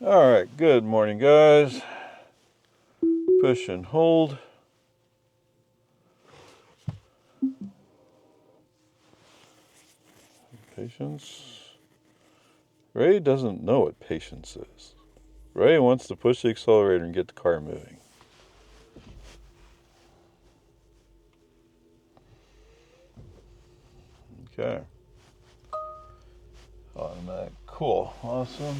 All right, good morning, guys. Push and hold. Patience. Ray doesn't know what patience is. Ray wants to push the accelerator and get the car moving. Okay. Automatic. Cool. Awesome.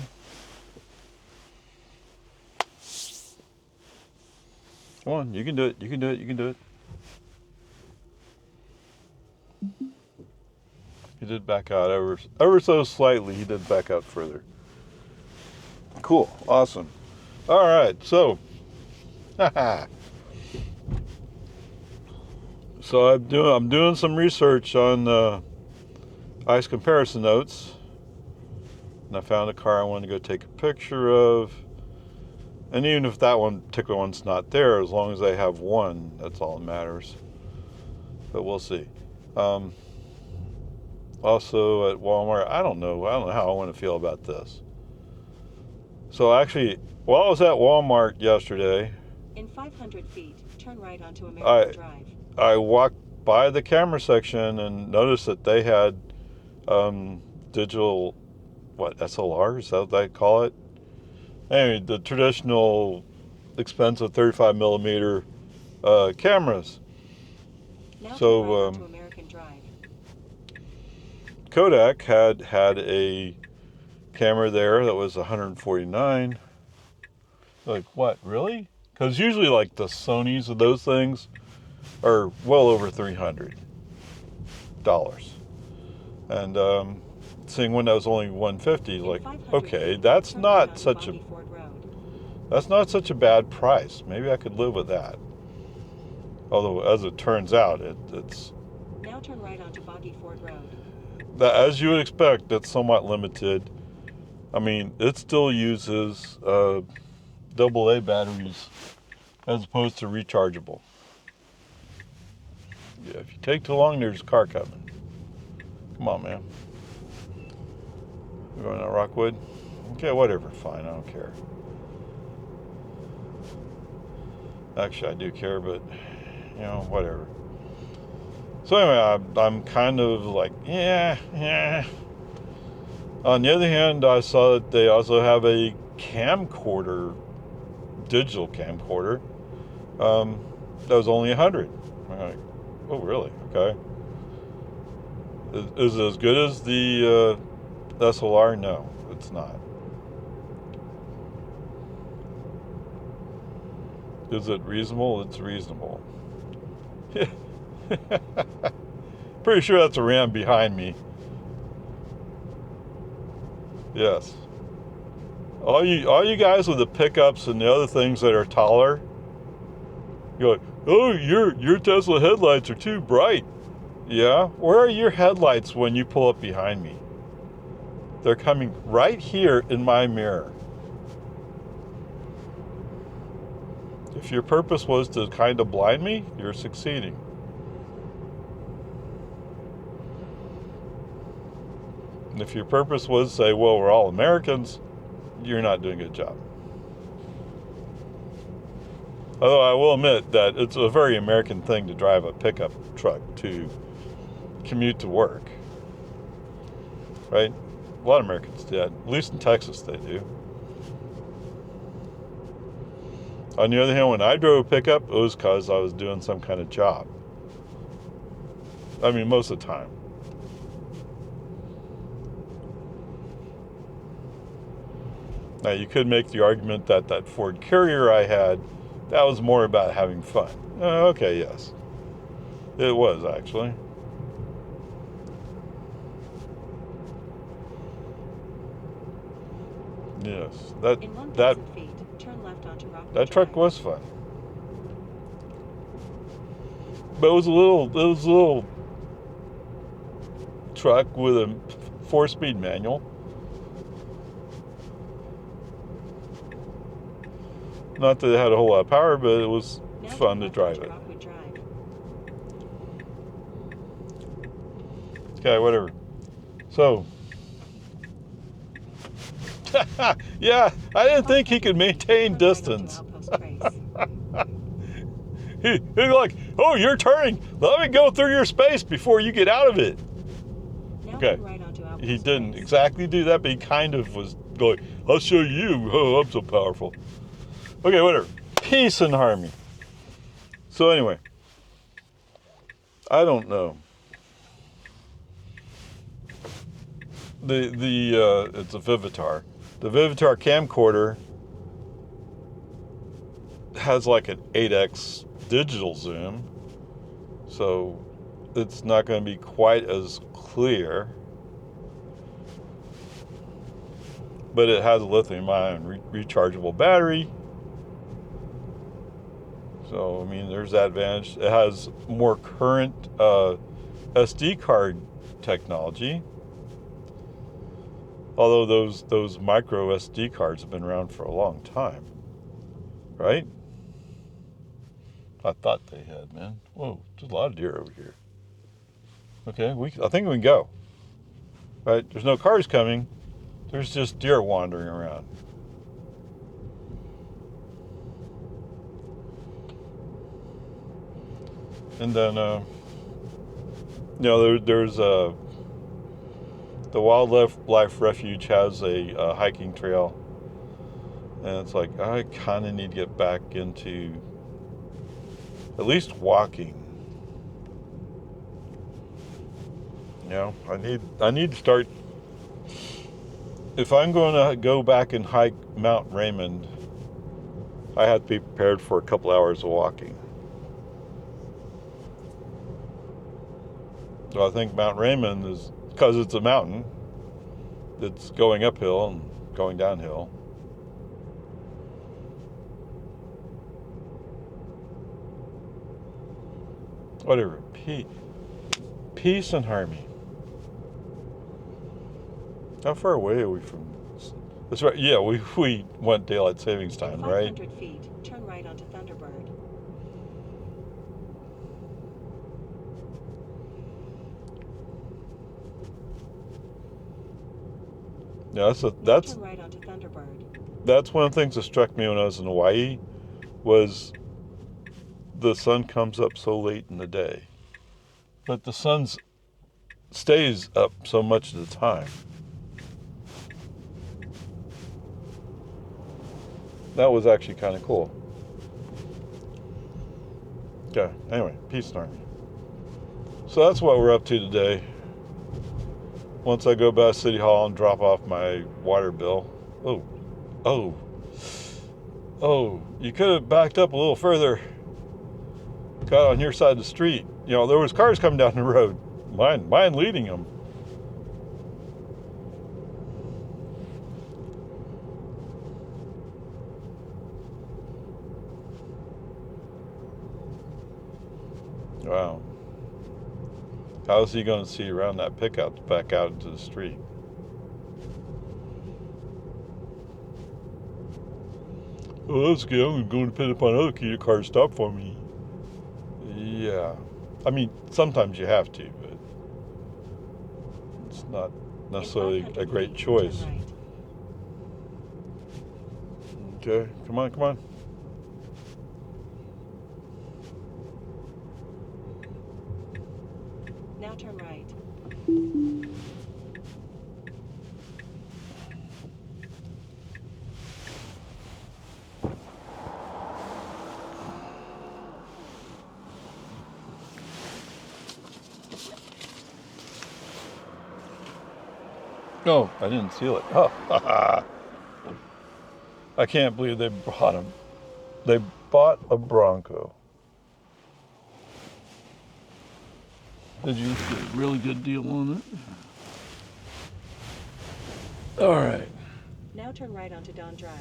Come on, you can do it. You can do it. You can do it. He did back out ever so slightly. He did back out further. Cool. Awesome. All right. So, so I'm doing some research on ice comparison notes, and I found a car I wanted to go take a picture of. And even if that one particular one's not there, as long as I have one, that's all that matters. But we'll see. Also at Walmart, I don't know how I want to feel about this. So actually, while I was at Walmart yesterday, in 500 feet, turn right onto American Drive. I walked by the camera section and noticed that they had digital, SLR? Is that what they call it? Anyway, the traditional expensive 35 millimeter cameras. Now so right onto American Drive. Kodak had a camera there that was 149. Like, what, really? Because usually like the Sonys of those things are well over $300. And seeing one that was only 150, like, okay, that's not such a bad price. Maybe I could live with that. Although, as it turns out, it's now turn right onto Boggy Ford Road. That, as you would expect, that's somewhat limited. I mean, it still uses AA batteries as opposed to rechargeable. Yeah, if you take too long, there's a car coming. Come on, man. We're going to Rockwood? Okay, whatever, fine, I don't care. Actually, I do care, but, whatever. So anyway, I'm kind of like, yeah. On the other hand, I saw that they also have a camcorder, digital camcorder, that was only 100. I'm like, oh, really? Okay. Is it as good as the SLR? No, it's not. Is it reasonable? It's reasonable. Pretty sure that's a Ram behind me. Yes. All you guys with the pickups and the other things that are taller, you're like, oh, your Tesla headlights are too bright. Yeah? Where are your headlights when you pull up behind me? They're coming right here in my mirror. If your purpose was to kind of blind me, you're succeeding. And if your purpose was to say, well, we're all Americans, you're not doing a good job. Although I will admit that it's a very American thing to drive a pickup truck to commute to work. Right? A lot of Americans do that. At least in Texas they do. On the other hand, when I drove a pickup, it was because I was doing some kind of job. I mean, most of the time. Now, you could make the argument that that Ford Carrier I had, that was more about having fun. Okay, yes. It was, actually. Yes. That truck was fun. But it was a little truck with a 4-speed manual. Not that it had a whole lot of power, but it was fun to drive it. Okay, whatever. So, Yeah, I didn't think he could maintain Turn right onto distance. Outpost Trace. He's like, oh, you're turning. Let me go through your space before you get out of it. Now Okay. turn right onto Outpost He didn't Trace. exactly do that, but he kind of was going, I'll show you. Oh, I'm so powerful. Okay, whatever. Peace and harmony. So anyway, I don't know. It's a Vivitar. The Vivitar camcorder has like an 8x digital zoom, so it's not going to be quite as clear. But it has a lithium-ion rechargeable battery. So, I mean, there's that advantage. It has more current SD card technology. Although those micro SD cards have been around for a long time. Right? I thought they had, man. Whoa, there's a lot of deer over here. Okay, I think we can go. Right? There's no cars coming. There's just deer wandering around. And then, there's the Wildlife Refuge has a hiking trail. And it's like, I kind of need to get back into at least walking. I need to start. If I'm going to go back and hike Mount Raymond, I have to be prepared for a couple hours of walking. So I think Mount Raymond is, because it's a mountain, it's going uphill and going downhill. Whatever. Peace and harmony. How far away are we from? That's right. Yeah, we went daylight savings time, right? 500 feet. Turn right onto Thunderbird. Yeah, Turn right onto Thunderbird. That's one of the things that struck me when I was in Hawaii, was the sun comes up so late in the day, but the sun stays up so much of the time. That was actually kind of cool. Okay, anyway, peace and harmony. So that's what we're up to today. Once I go by City Hall and drop off my water bill. Oh, you could have backed up a little further. Got on your side of the street. There was cars coming down the road. Mine leading them. Wow. How is he going to see around that pickup to back out into the street? Oh, that's good. I'm going to depend upon other cars stop for me. Yeah. I mean, sometimes you have to, but it's not necessarily a great choice. Right. Okay, come on. Now turn right. No, I didn't seal it. Oh, I can't believe they bought him. They bought a Bronco. Did you get a really good deal on it? All right. Now turn right onto Don Drive.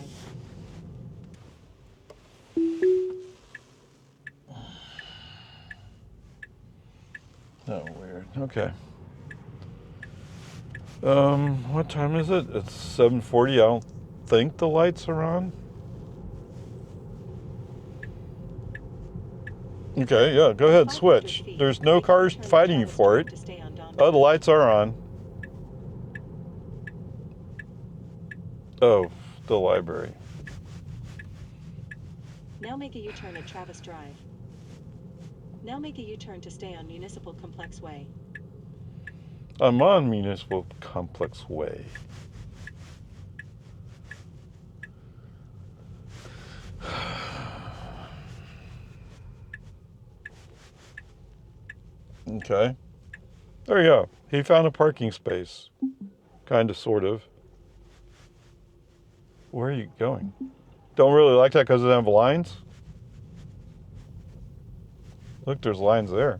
Oh, weird. Okay. What time is it? It's 7:40. I don't think the lights are on. Okay, yeah, go ahead, switch. There's no cars fighting you for it. Oh, the lights are on. Oh, the library. Now make a U-turn at Travis Drive. Now make a U-turn to stay on Municipal Complex Way. I'm on Municipal Complex Way. Okay. There you go. He found a parking space. Kind of, sort of. Where are you going? Don't really like that because it have lines? Look, there's lines there.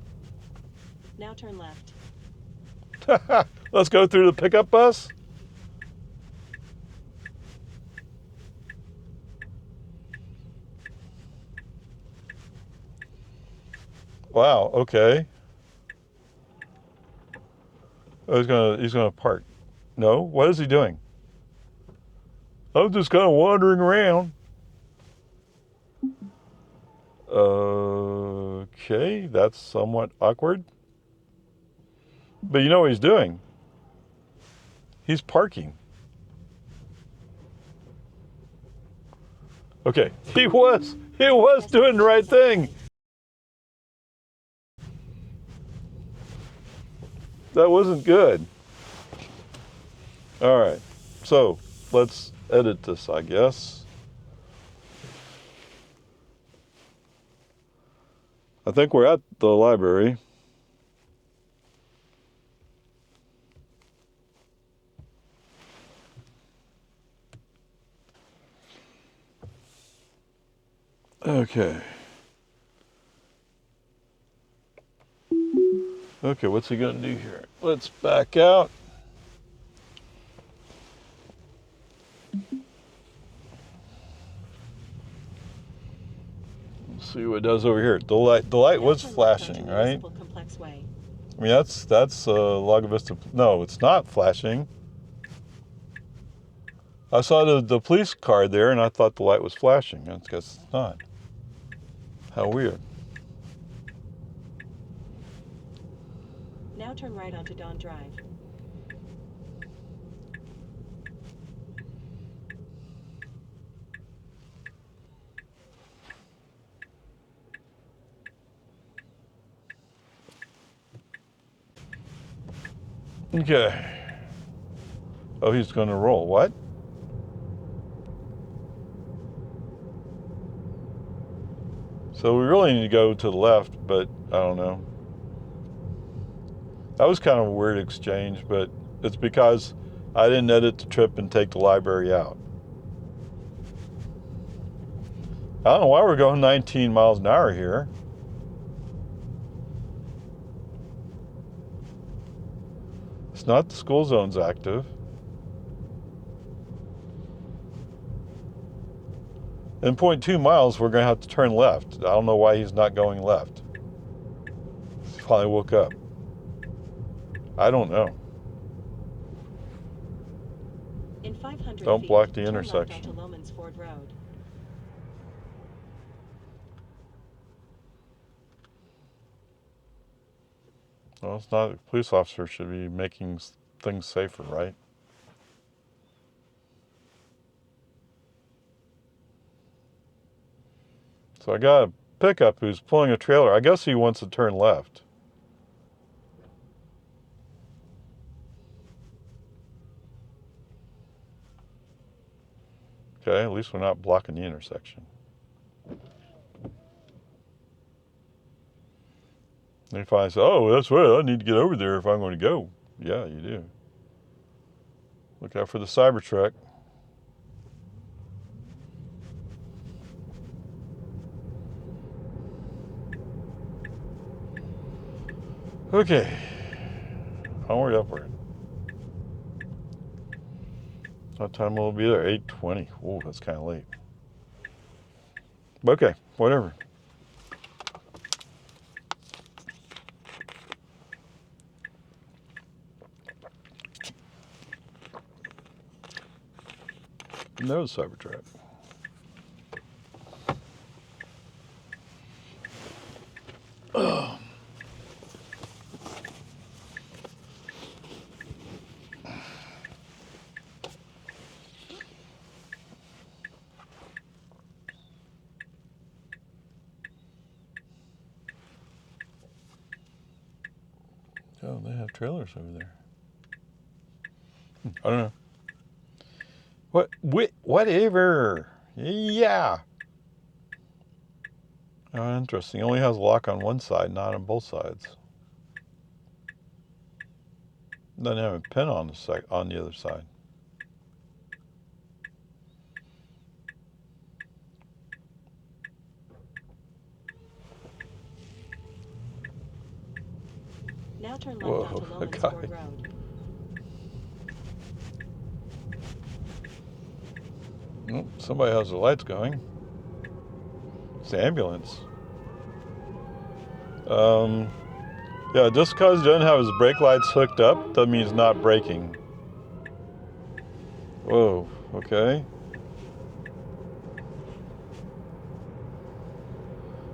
Now turn left. Let's go through the pickup bus. Wow, okay. Oh, he's gonna park. No, what is he doing? I'm just kind of wandering around. Okay, that's somewhat awkward. But you know what he's doing? He's parking. Okay, he was doing the right thing. That wasn't good. All right, so let's edit this, I guess. I think we're at the library. Okay. Okay, what's he gonna do here? Let's back out. Let's see what it does over here. The light was flashing, right? Complex Way. I mean, that's Lago Vista. No, it's not flashing. I saw the police car there, and I thought the light was flashing. I guess it's not. How weird. Now turn right onto Dawn Drive. Okay. Oh, he's going to roll. What? So we really need to go to the left, but I don't know. That was kind of a weird exchange, but it's because I didn't edit the trip and take the library out. I don't know why we're going 19 miles an hour here. It's not the school zone's active. In 0.2 miles, we're going to have to turn left. I don't know why he's not going left. He finally woke up. I don't know. In 500 Don't feet, block the turn intersection. left onto Lomans Ford Road. Well, it's not. A police officer should be making things safer, right? So I got a pickup who's pulling a trailer. I guess he wants to turn left. Okay, at least we're not blocking the intersection. And he finally says, oh, that's right, I need to get over there if I'm going to go. Yeah, you do. Look out for the Cybertruck. Okay. Onward, upward. What time will it be there? 8:20. Oh, that's kind of late. But okay, whatever. No Cybertruck. Oh. Oh, they have trailers over there. I don't know. Whatever. Yeah. Oh, interesting. It only has a lock on one side, not on both sides. Doesn't have a pin on the other side. Now turn left Whoa, onto a Lowlands guy. Ford Road. Oh, somebody has their lights going. It's the ambulance. Yeah, just because he doesn't have his brake lights hooked up doesn't mean he's not braking. Whoa, okay.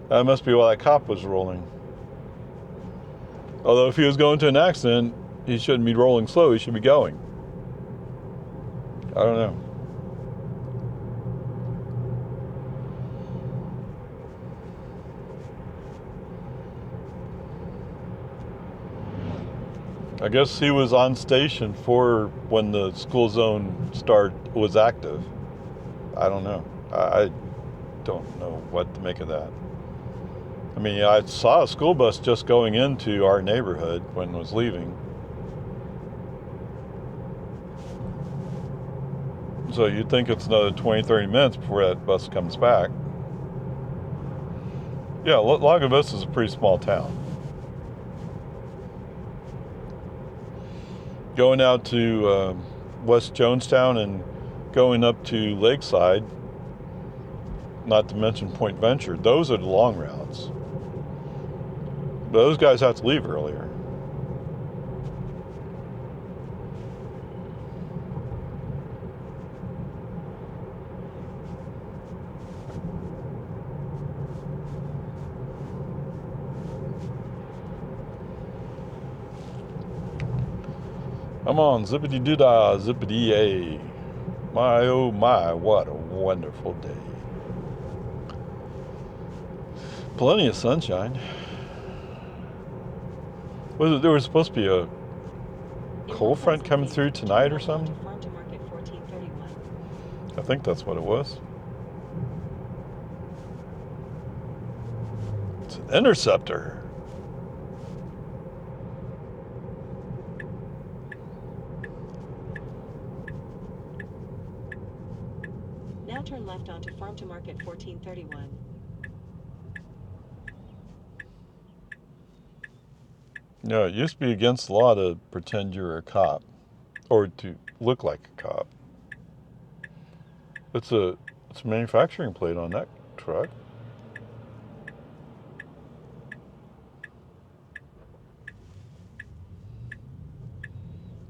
That must be why that cop was rolling. Although if he was going to an accident, he shouldn't be rolling slow, he should be going. I don't know. I guess he was on station for when the school zone was active. I don't know. I don't know what to make of that. I mean, I saw a school bus just going into our neighborhood when it was leaving. So you'd think it's another 20, 30 minutes before that bus comes back. Yeah, Lago Vista is a pretty small town. Going out to West Jonestown and going up to Lakeside, not to mention Point Venture, those are the long routes. Those guys have to leave earlier. Come on, zippity-doo-dah, zippity-yay. My, oh my, what a wonderful day. Plenty of sunshine. There was supposed to be a cold front coming through tonight or something? Farm to Market 1431. I think that's what it was. It's an interceptor. Now turn left onto Farm to Market 1431. No, it used to be against the law to pretend you're a cop or to look like a cop. It's a manufacturing plate on that truck.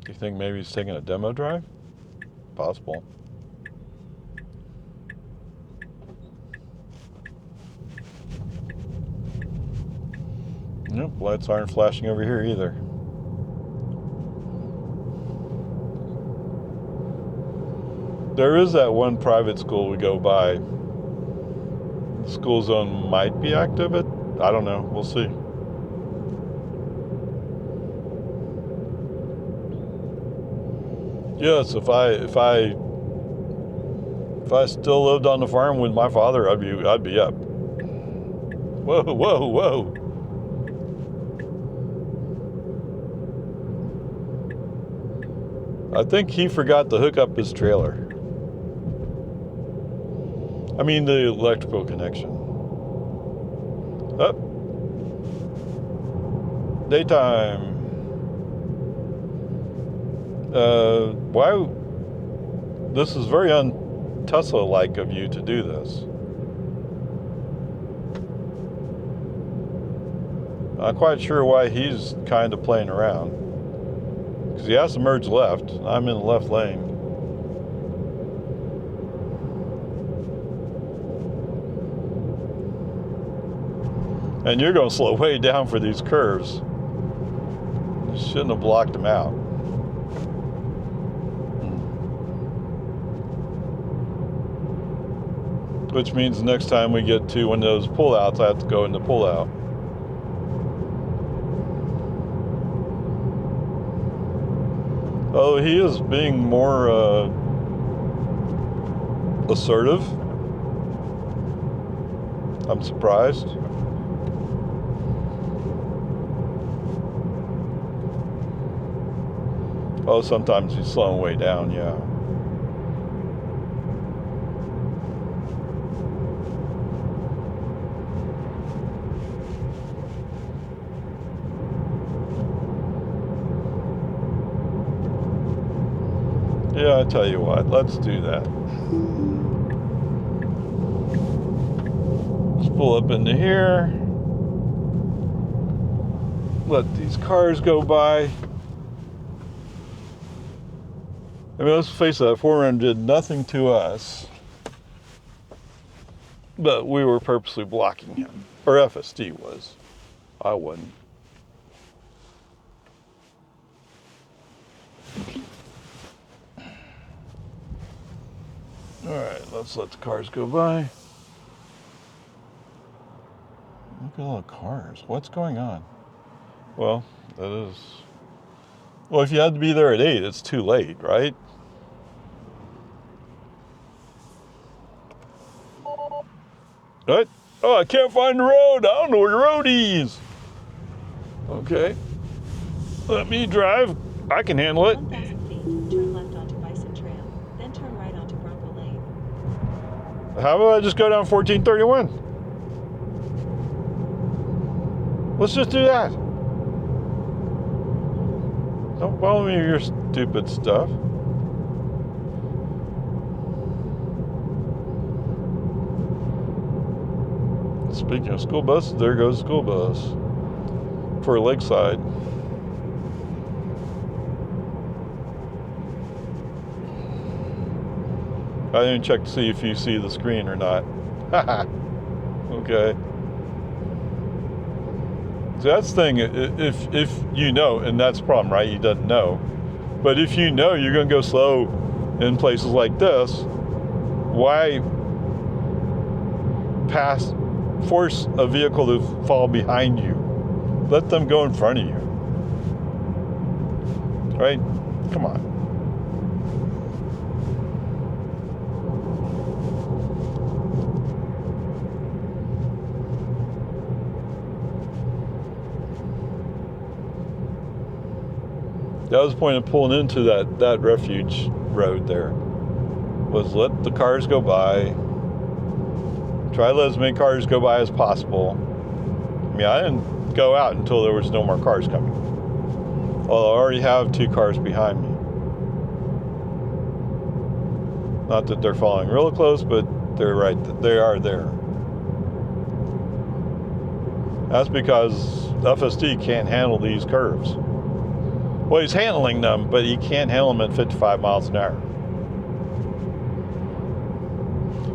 Do you think maybe he's taking a demo drive? Possible. Nope, lights aren't flashing over here either. There is that one private school we go by. The school zone might be active. I don't know. We'll see. Yes, if I still lived on the farm with my father, I'd be up. Whoa, whoa, whoa. I think he forgot to hook up his trailer. I mean the electrical connection. Up. Daytime. Why? This is very un-Tesla-like of you to do this. Not quite sure why he's kind of playing around. Because he has to merge left. I'm in the left lane. And you're going to slow way down for these curves. You shouldn't have blocked him out. Which means next time we get to one of those pullouts, I have to go into pullout. Oh, he is being more assertive. I'm surprised. Oh, sometimes he's slowing way down, yeah. Yeah, I tell you what, let's do that. Let's pull up into here. Let these cars go by. I mean, let's face it, that 4Runner did nothing to us. But we were purposely blocking him. Or FSD was. I wasn't. Alright, let's let the cars go by. Look at all the cars. What's going on? Well, that is... Well, if you had to be there at 8, it's too late, right? What? Oh, I can't find the road. I don't know where the road is. Okay. Let me drive. I can handle it. 1,000 feet, turn left onto Bison Trail, then turn right onto Bronco Lane. How about I just go down 1431? Let's just do that. Don't follow me with your stupid stuff. Speaking of school buses, there goes the school bus for Lakeside. I didn't check to see if you see the screen or not. Okay. So that's the thing, if you know, and that's the problem, right? He doesn't know. But if you know you're going to go slow in places like this, why force a vehicle to fall behind you? Let them go in front of you. Right? Come on. That was the point of pulling into that refuge road there. Was let the cars go by. Try to let as many cars go by as possible. I mean, I didn't go out until there was no more cars coming. Although I already have 2 cars behind me. Not that they're following real close, but they're right. They are there. That's because FSD can't handle these curves. Well, he's handling them, but he can't handle them at 55 miles an hour.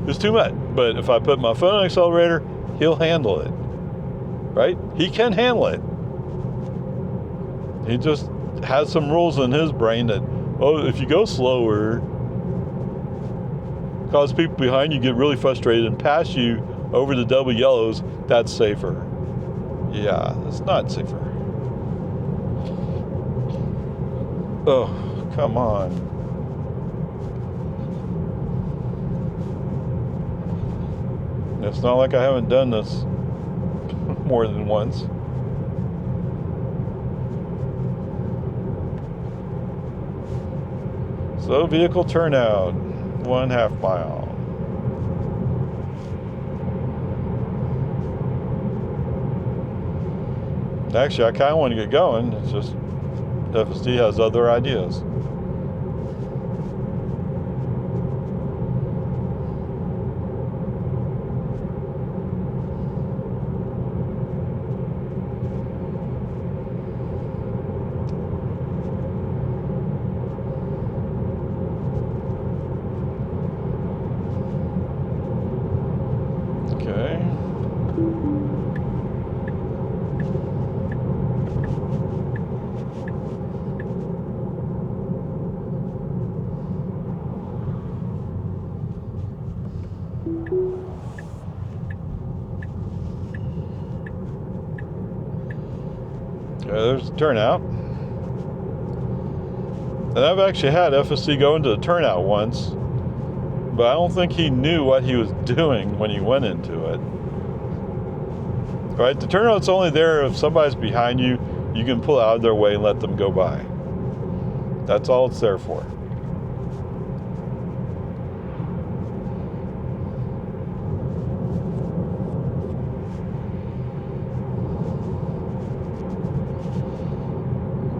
It's too much. But if I put my foot on the accelerator, he'll handle it. Right? He can handle it. He just has some rules in his brain that, oh, if you go slower, cause people behind you get really frustrated and pass you over the double yellows, that's safer. Yeah, it's not safer. Oh, come on. It's not like I haven't done this more than once. So vehicle turnout, 1/2 mile. Actually, I kind of want to get going. It's just FSD has other ideas. Okay. Okay, there's the turnout. And I've actually had FSD go into the turnout once, but I don't think he knew what he was doing when he went into it. Right? The turnout's only there if somebody's behind you, you can pull out of their way and let them go by. That's all it's there for.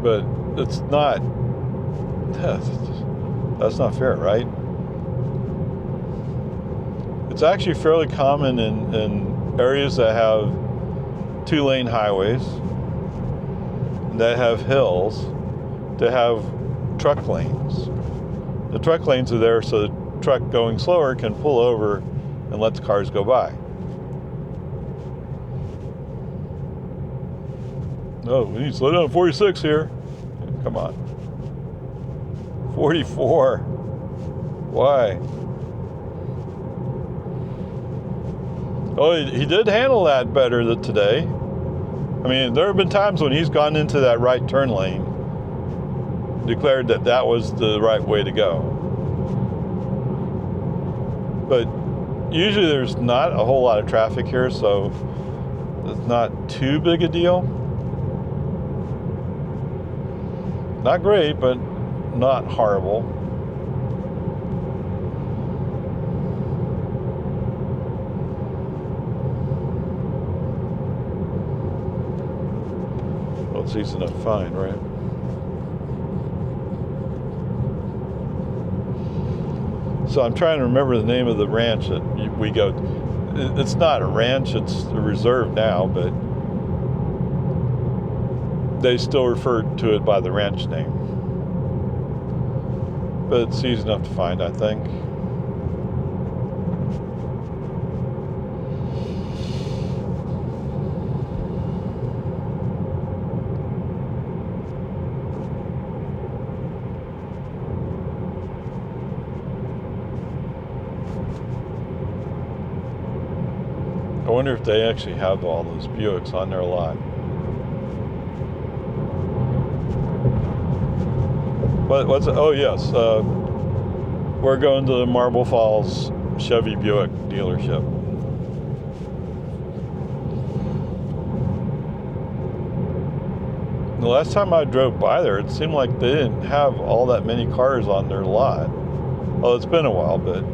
But it's not, that's not fair, right? It's actually fairly common in areas that have 2-lane highways, that have hills, to have truck lanes. The truck lanes are there so the truck going slower can pull over and let the cars go by. Oh, we need to slow down 46 here. Come on. 44. Why? Oh, he did handle that better today. I mean, there have been times when he's gone into that right turn lane, declared that that was the right way to go. But usually there's not a whole lot of traffic here, so it's not too big a deal. Not great, but not horrible. Well, it's easy enough to find, right? So I'm trying to remember the name of the ranch that we go. It's not a ranch, it's a reserve now, but they still refer to it by the ranch name. But it's easy enough to find, I think. I wonder if they actually have all those Buicks on their lot. What's it? Oh, yes. We're going to the Marble Falls Chevy Buick dealership. The last time I drove by there, it seemed like they didn't have all that many cars on their lot. Well, it's been a while, but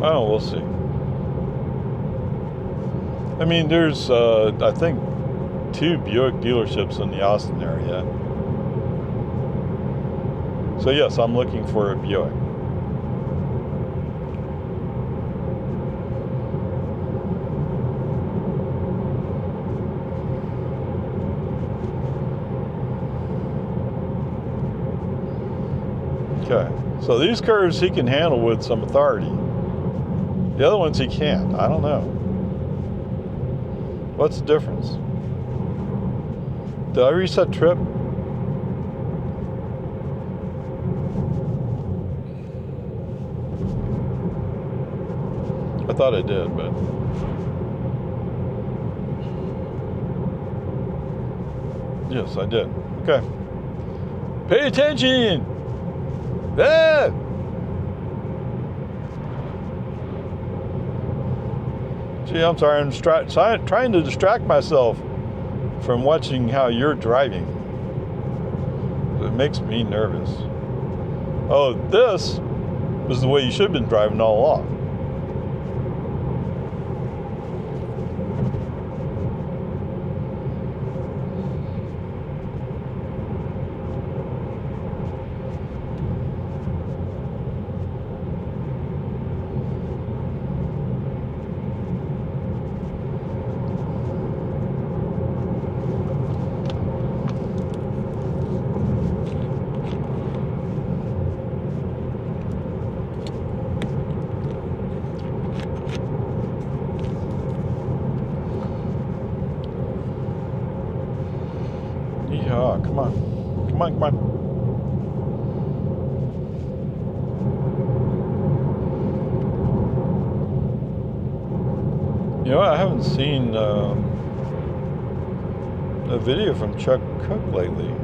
oh, we'll see. I mean, there's, I think, 2 Buick dealerships in the Austin area. So yes, I'm looking for a Buick. Okay, so these curves he can handle with some authority. The other ones he can't. I don't know. What's the difference? Did I reset trip? I thought I did, but yes, I did. Okay. Pay attention! Ah! Gee, I'm sorry. I'm trying to distract myself from watching how you're driving. It makes me nervous. Oh, this is the way you should have been driving all along. Oh, come on. Come on, come on. You know, I haven't seen a video from Chuck Cook lately.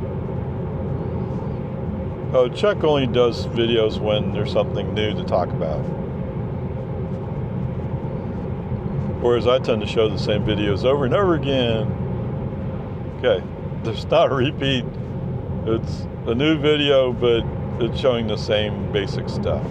Oh, Chuck only does videos when there's something new to talk about. Whereas I tend to show the same videos over and over again. Okay, there's not a repeat. It's a new video, but it's showing the same basic stuff.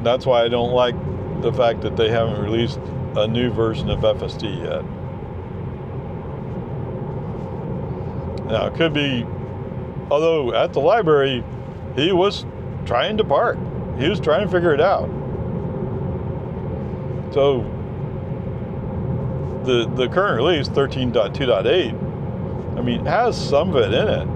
That's why I don't like the fact that they haven't released a new version of FSD yet. Now, it could be, although at the library, he was trying to park. He was trying to figure it out. So, the current release, 13.2.8, I mean, has some of it in it.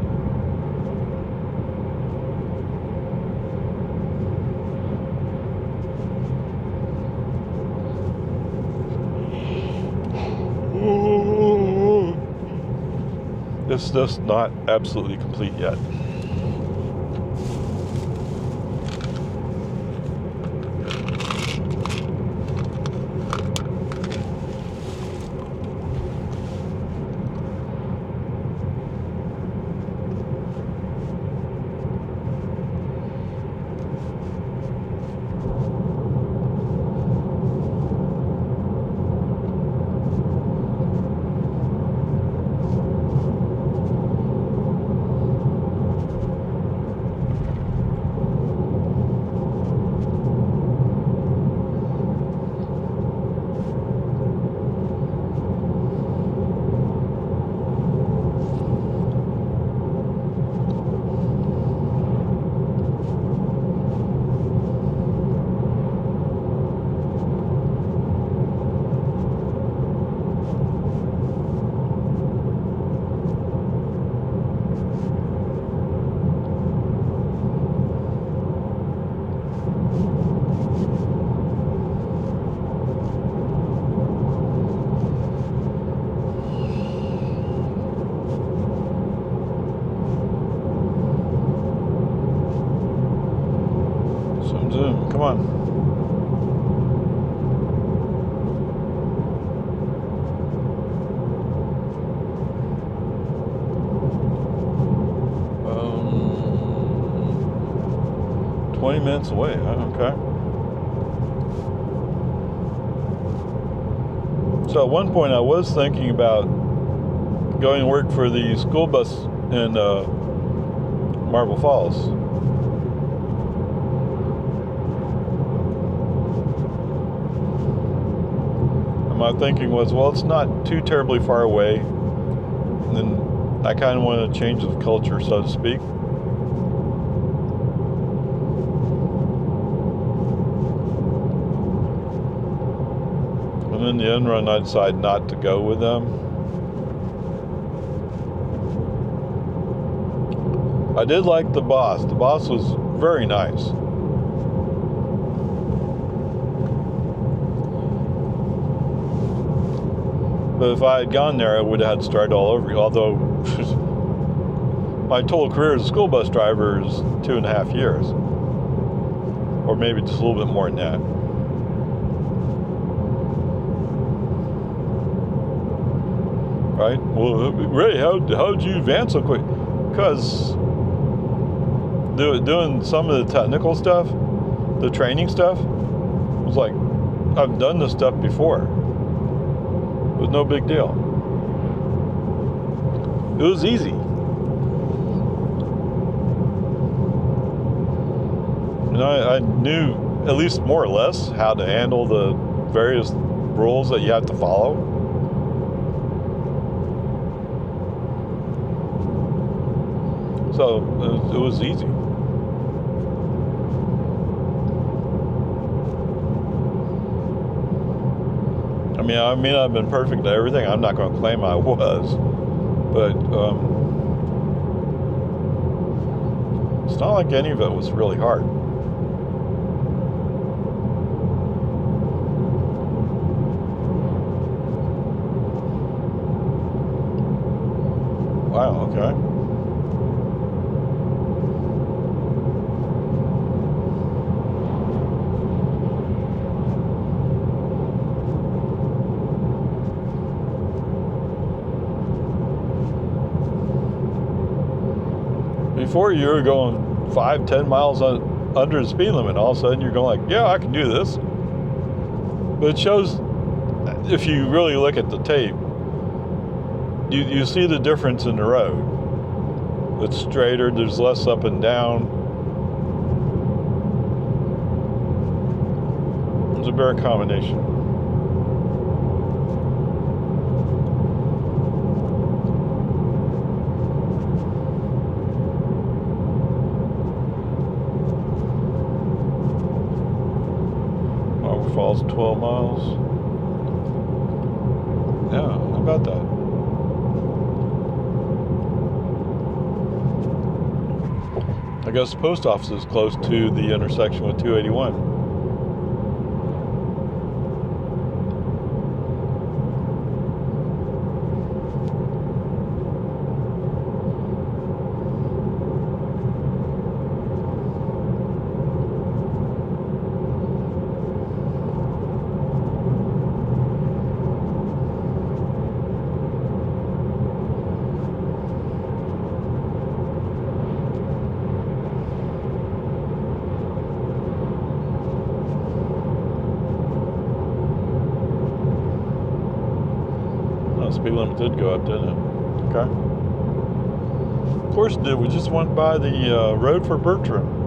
It's just not absolutely complete yet. Zoom, come on. Um, 20 minutes away, huh? Okay. So at one point I was thinking about going to work for the school bus in Marble Falls. My thinking was, well, it's not too terribly far away, and then I kind of want to change the culture, so to speak. And in the end run, I decided not to go with them. I did like the boss. The boss was very nice. But if I had gone there, I would have had to start all over. Although my total career as a school bus driver is 2.5 years, or maybe just a little bit more than that. Right? Well, Ray, how did you advance so quick? Because doing some of the technical stuff, the training stuff, was like, I've done this stuff before. It was no big deal. It was easy. And I knew, at least more or less, how to handle the various rules that you have to follow. So it was easy. I mean, I may not have been perfect at everything. I'm not going to claim I was, but it's not like any of it was really hard. Wow, okay. Before you were going 5-10 miles under the speed limit. All of a sudden you're going like, yeah, I can do this. But it shows, if you really look at the tape, you see the difference in the road. It's straighter, there's less up and down. It's a better combination. Marble Falls, 12 miles. Yeah, how about that? I guess the post office is close to the intersection with 281. Speed limit did go up, didn't it? Okay. Of course it did. We just went by the road for Bertram.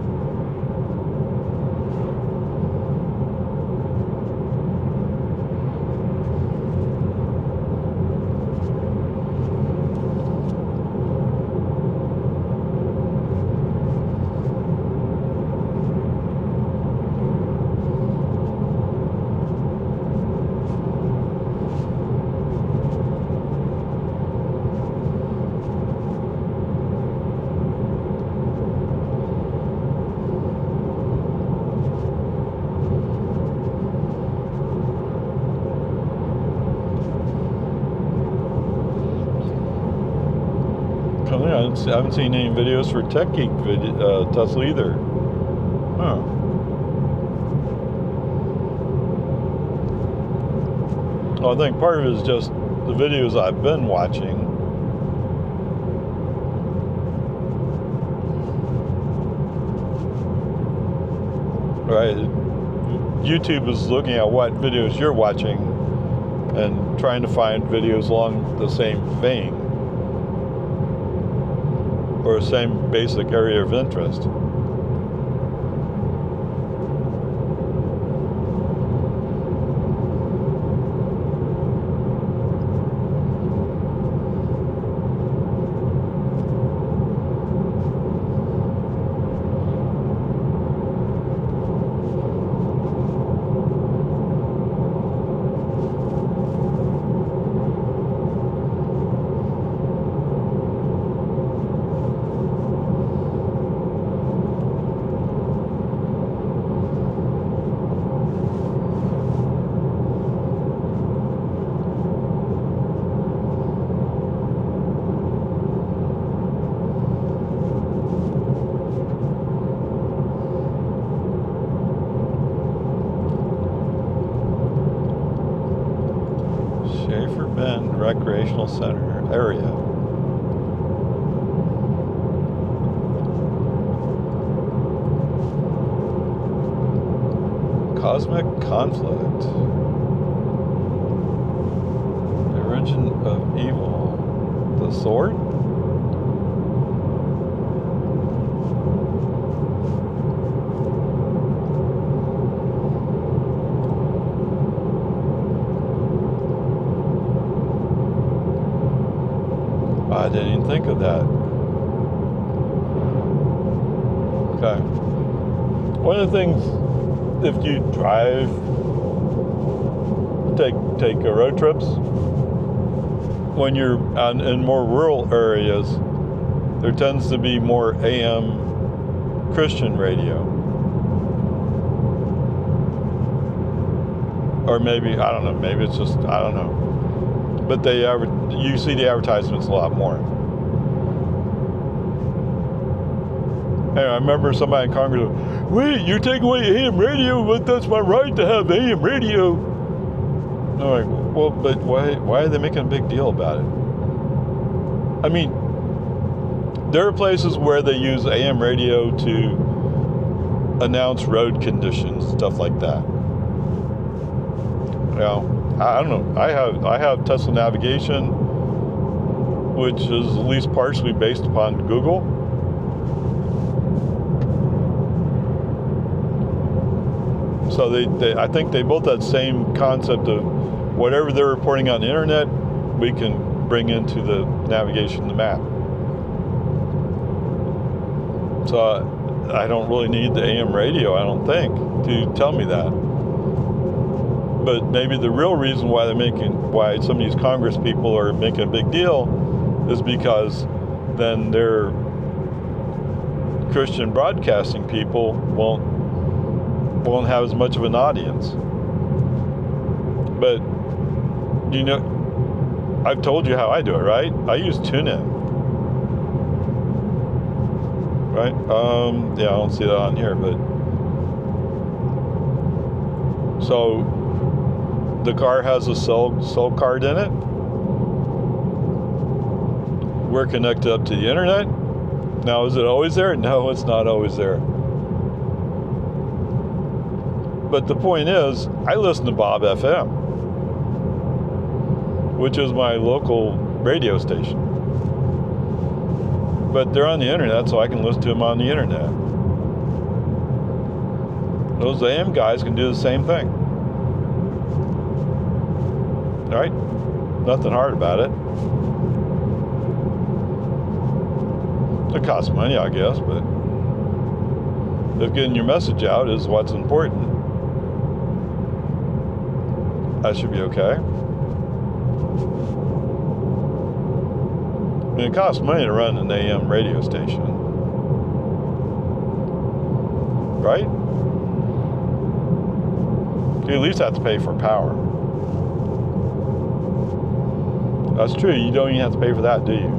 I haven't seen any videos for Tech Geek Tesla either. Huh. Well, I think part of it is just the videos I've been watching. Right? YouTube is looking at what videos you're watching and trying to find videos along the same vein, or same basic area of interest. Recreational Center area. Cosmic conflict. The origin of evil. The sword? I didn't even think of that. Okay. One of the things, if you drive, take road trips, when you're in more rural areas, there tends to be more AM Christian radio. Or maybe, I don't know, maybe it's just, I don't know. But you see the advertisements a lot more. Hey, I remember somebody in Congress, wait, you're taking away AM radio, but that's my right to have AM radio. I'm like, well, but why are they making a big deal about it? I mean, there are places where they use AM radio to announce road conditions, stuff like that. You know, I don't know. I have Tesla navigation, which is at least partially based upon Google. So I think they both have the same concept of whatever they're reporting on the internet, we can bring into the navigation, the map. So I don't really need the AM radio, I don't think, to tell me that. But maybe the real reason why some of these Congress people are making a big deal is because then their Christian broadcasting people won't have as much of an audience. But you know, I've told you how I do it, right? I use TuneIn. Right? Yeah, I don't see that on here, but so the car has a cell card in it. We're connected up to the internet. Now, is it always there? No, it's not always there. But the point is, I listen to Bob FM, which is my local radio station. But they're on the internet, so I can listen to them on the internet. Those AM guys can do the same thing. All right? Nothing hard about it. It costs money, I guess, but if getting your message out is what's important, that should be okay. I mean, it costs money to run an AM radio station, right? You at least have to pay for power. That's true. You don't even have to pay for that, do you?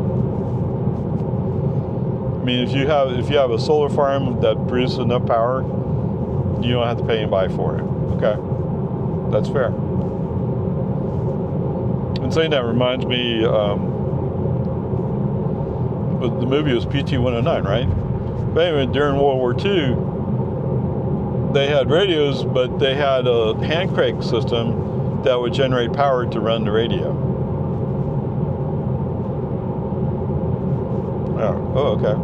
I mean, if you have a solar farm that produces enough power, you don't have to pay anybody for it. Okay, that's fair. And saying that reminds me, the movie was PT-109, right? But anyway, during World War II, they had radios, but they had a hand crank system that would generate power to run the radio. Oh, okay.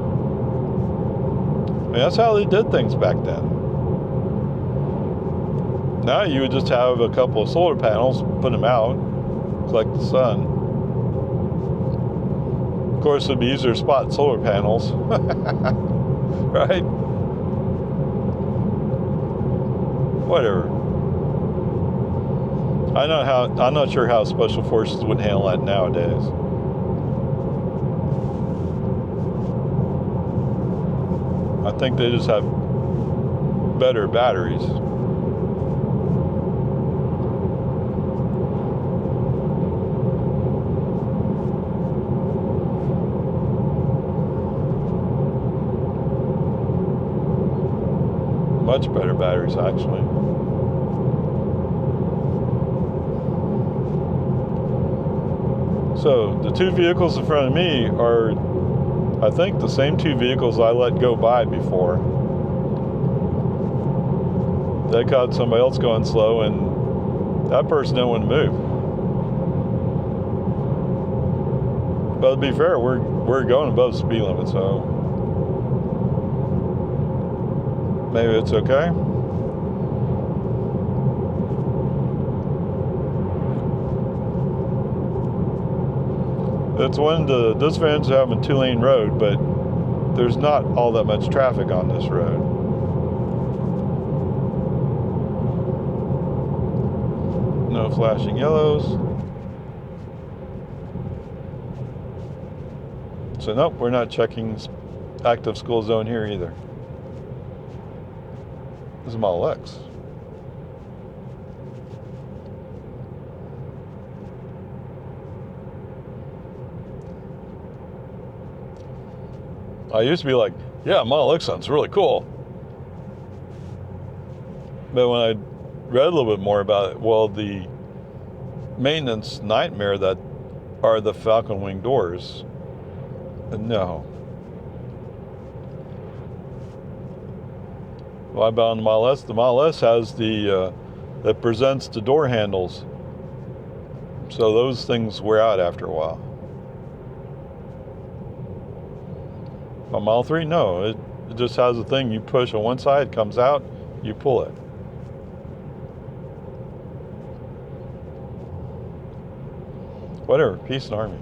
I mean, that's how they did things back then. Now you would just have a couple of solar panels, put them out, collect the sun. Of course, it'd be easier to spot solar panels, right? Whatever. I'm not sure how special forces would handle that nowadays. I think they just have better batteries. Much better batteries, actually. So the two vehicles in front of me are, I think, the same two vehicles I let go by before. They caught somebody else going slow, and that person didn't want to move. But to be fair, we're going above the speed limit, so maybe it's okay. It's one of the disadvantages of having a 2-lane road, but there's not all that much traffic on this road. No flashing yellows. So nope, we're not checking active school zone here either. This is Model X. I used to be like, Yeah, Monolith sounds really cool. But when I read a little bit more about it, well, the maintenance nightmare that are the Falcon Wing doors. No. Well, about on the Model S, the Model S has the that presents the door handles. So those things wear out after a while. On Model 3, no. It just has a thing you push on one side, it comes out, you pull it. Whatever, peace and army.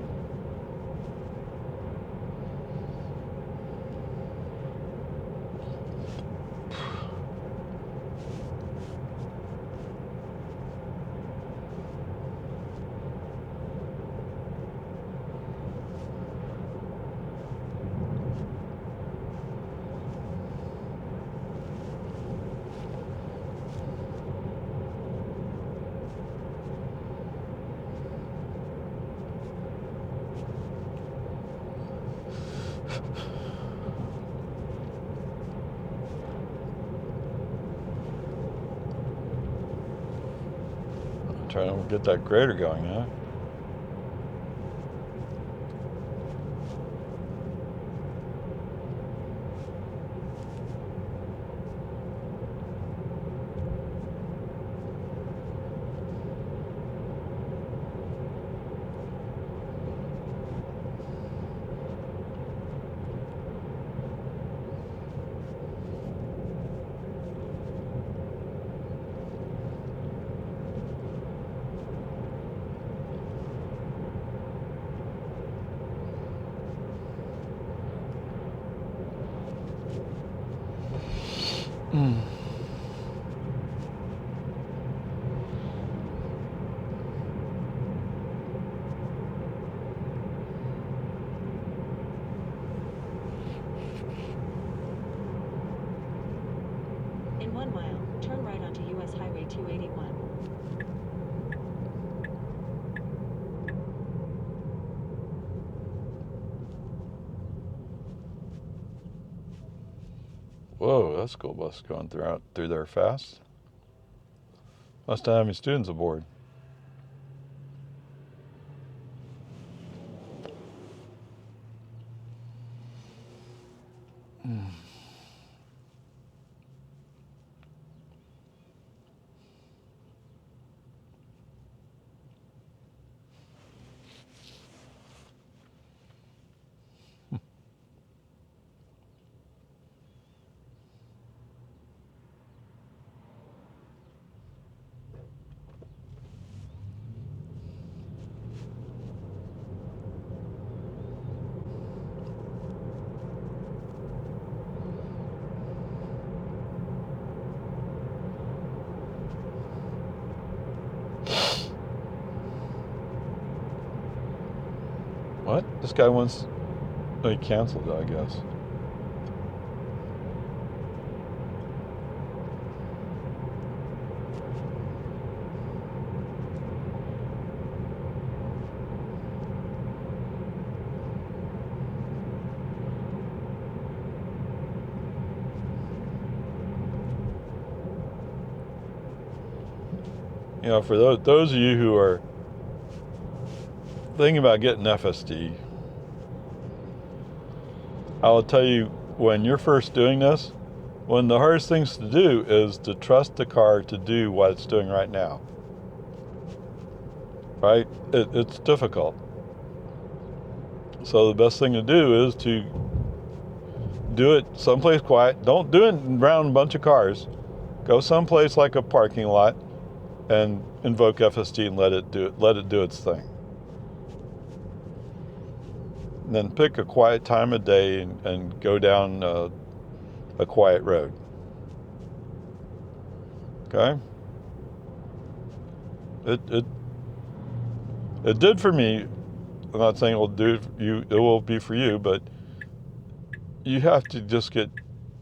Trying to get that grader going, huh? In 1 mile, turn right onto US Highway 281. Whoa, that's a cool bus going through there fast. Must have any students aboard. What? This guy wants... Oh, he canceled it, I guess. You know, for those of you who are thinking about getting FSD, I will tell you, when you're first doing this, one of the hardest things to do is to trust the car to do what it's doing right now. Right? It's difficult. So the best thing to do is to do it someplace quiet. Don't do it around a bunch of cars. Go someplace like a parking lot and invoke FSD and let it do its thing. And then pick a quiet time of day and go down a quiet road. Okay? It did for me. I'm not saying it will do you. It will be for you, but you have to just get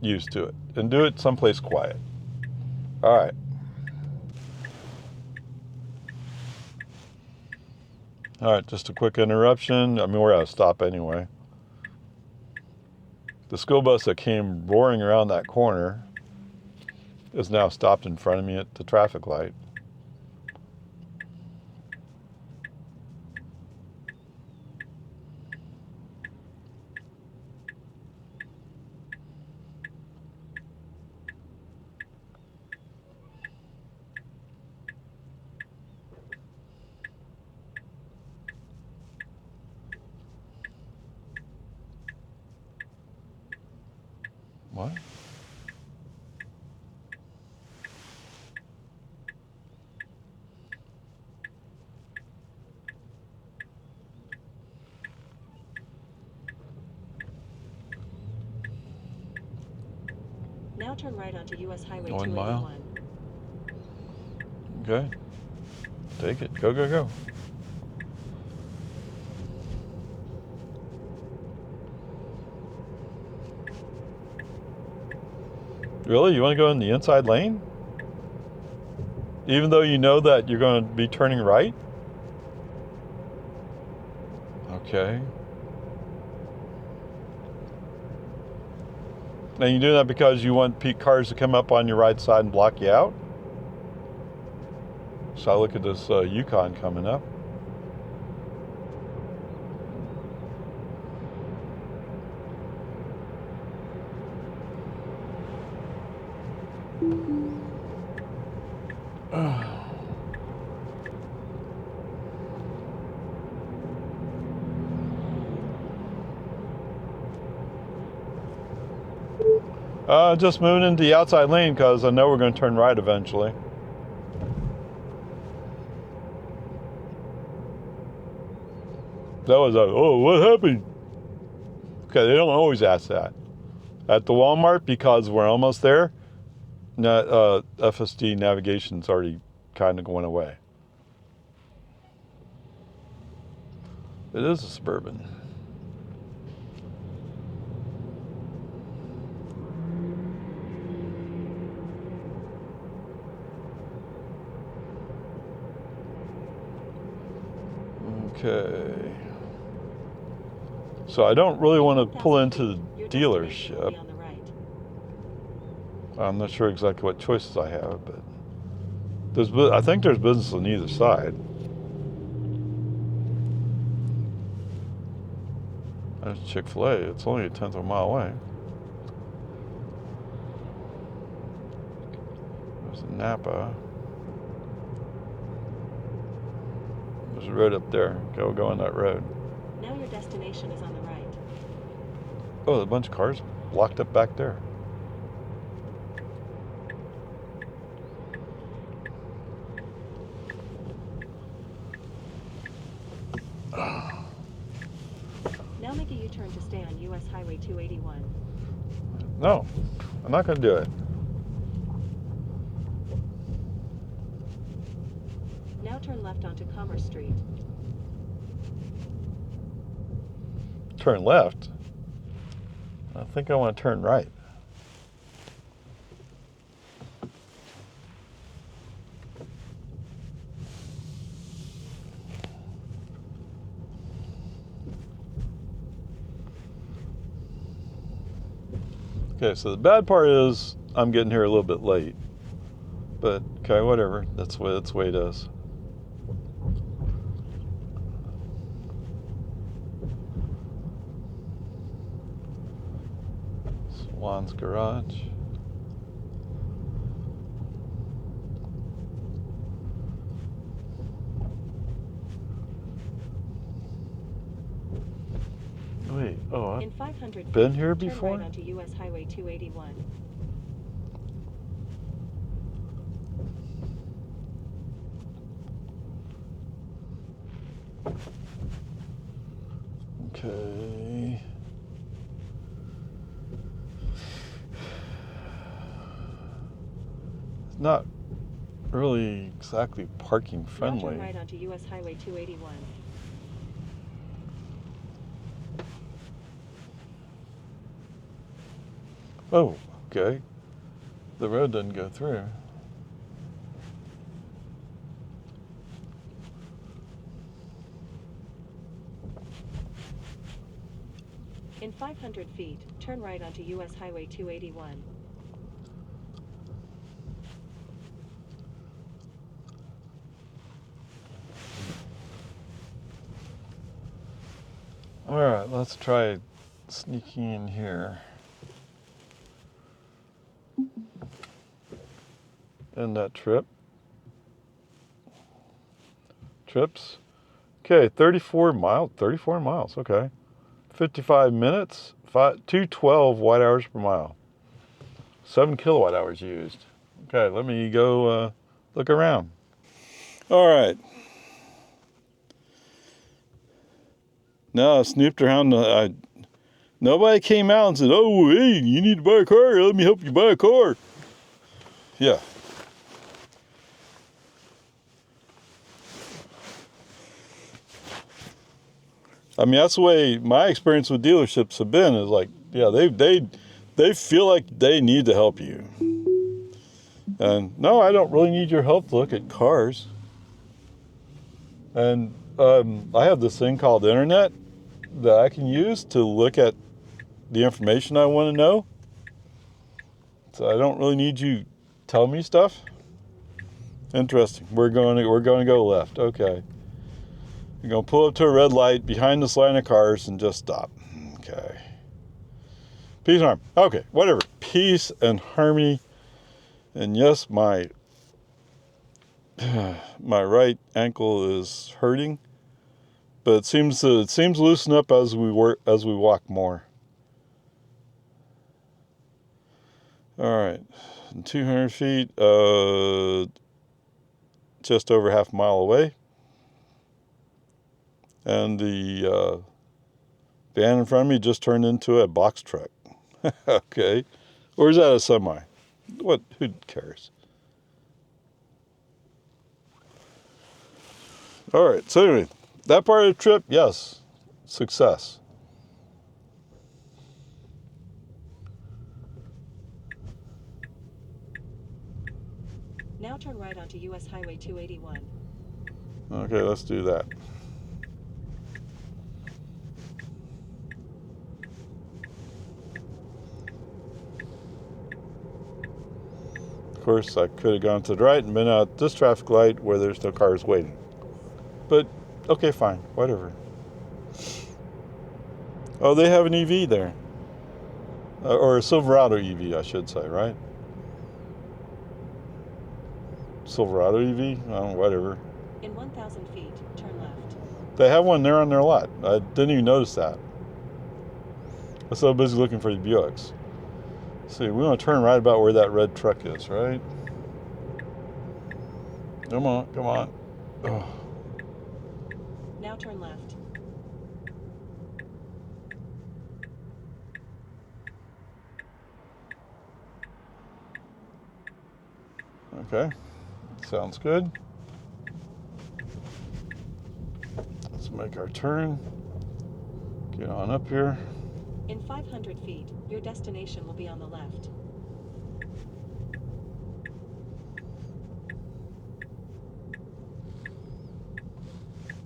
used to it and do it someplace quiet. All right. All right. Just a quick interruption. I mean, we're at a stop anyway. The school bus that came roaring around that corner is now stopped in front of me at the traffic light. What? Now turn right onto US Highway 1 mile. 281. Okay. Take it. Go, go, go. Really? You want to go in the inside lane? Even though you know that you're going to be turning right? Okay. And you do that because you want peak cars to come up on your right side and block you out? So I look at this Yukon coming up. Just moving into the outside lane because I know we're going to turn right eventually. That was oh, what happened? Okay, they don't always ask that. At the Walmart, because we're almost there, FSD navigation's already kind of going away. It is a Suburban. Okay. So I don't really want to pull into the dealership. I'm not sure exactly what choices I have, but I think there's business on either side. There's Chick-fil-A. It's only a 1/10 of a mile away. There's Napa. There's a road up there. Go on that road. Now your destination is on the right. Oh, there's a bunch of cars blocked up back there. Now make a U-turn to stay on US Highway 281. No, I'm not going to do it. Now turn left onto Commerce Street. Turn left? I think I want to turn right. Okay, so the bad part is I'm getting here a little bit late. But, okay, whatever. That's the way it is. Swan's Garage. Wait, oh, In 500 feet, been here before? turn right onto US Highway 281. Okay. It's not really exactly parking friendly. Now turn right onto US Highway 281. Oh, okay. The road doesn't go through. In 500 feet, turn right onto US Highway 281. All right, let's try sneaking in here. End that trip. Trips. Okay, 34 miles, okay. 55 minutes, 212 watt hours per mile. 7 kilowatt hours used. Okay, let me go look around. All right. Now I snooped around. Nobody came out and said, "Oh, hey, you need to buy a car. Let me help you buy a car." Yeah. I mean, that's the way my experience with dealerships have been. Is like, yeah, they feel like they need to help you. And no, I don't really need your help to look at cars. And I have this thing called the internet that I can use to look at the information I want to know. So I don't really need you tell me stuff. Interesting. We're going to go left. Okay. We're going to pull up to a red light behind this line of cars and just stop. Okay. Peace and harmony. Okay, whatever. Peace and harmony. And yes, my right ankle is hurting, but it seems to loosen up as we walk more. All right, 200 feet, just over half a mile away, and the van in front of me just turned into a box truck. Okay, or is that a semi? What? Who cares? All right. So anyway, that part of the trip, yes, success. Now turn right onto US Highway 281. Okay, let's do that. Of course, I could have gone to the right and been out this traffic light where there's no cars waiting. But, okay, fine, whatever. Oh, they have an EV there. Or a Silverado EV, I should say, right? Silverado EV? Oh, whatever. In 1,000 feet, turn left. They have one there on their lot. I didn't even notice that. I was so busy looking for the Buicks. See, we want to turn right about where that red truck is, right? Come on, come on. Oh. Now turn left. Okay, sounds good. Let's make our turn. Get on up here. In 500 feet, your destination will be on the left.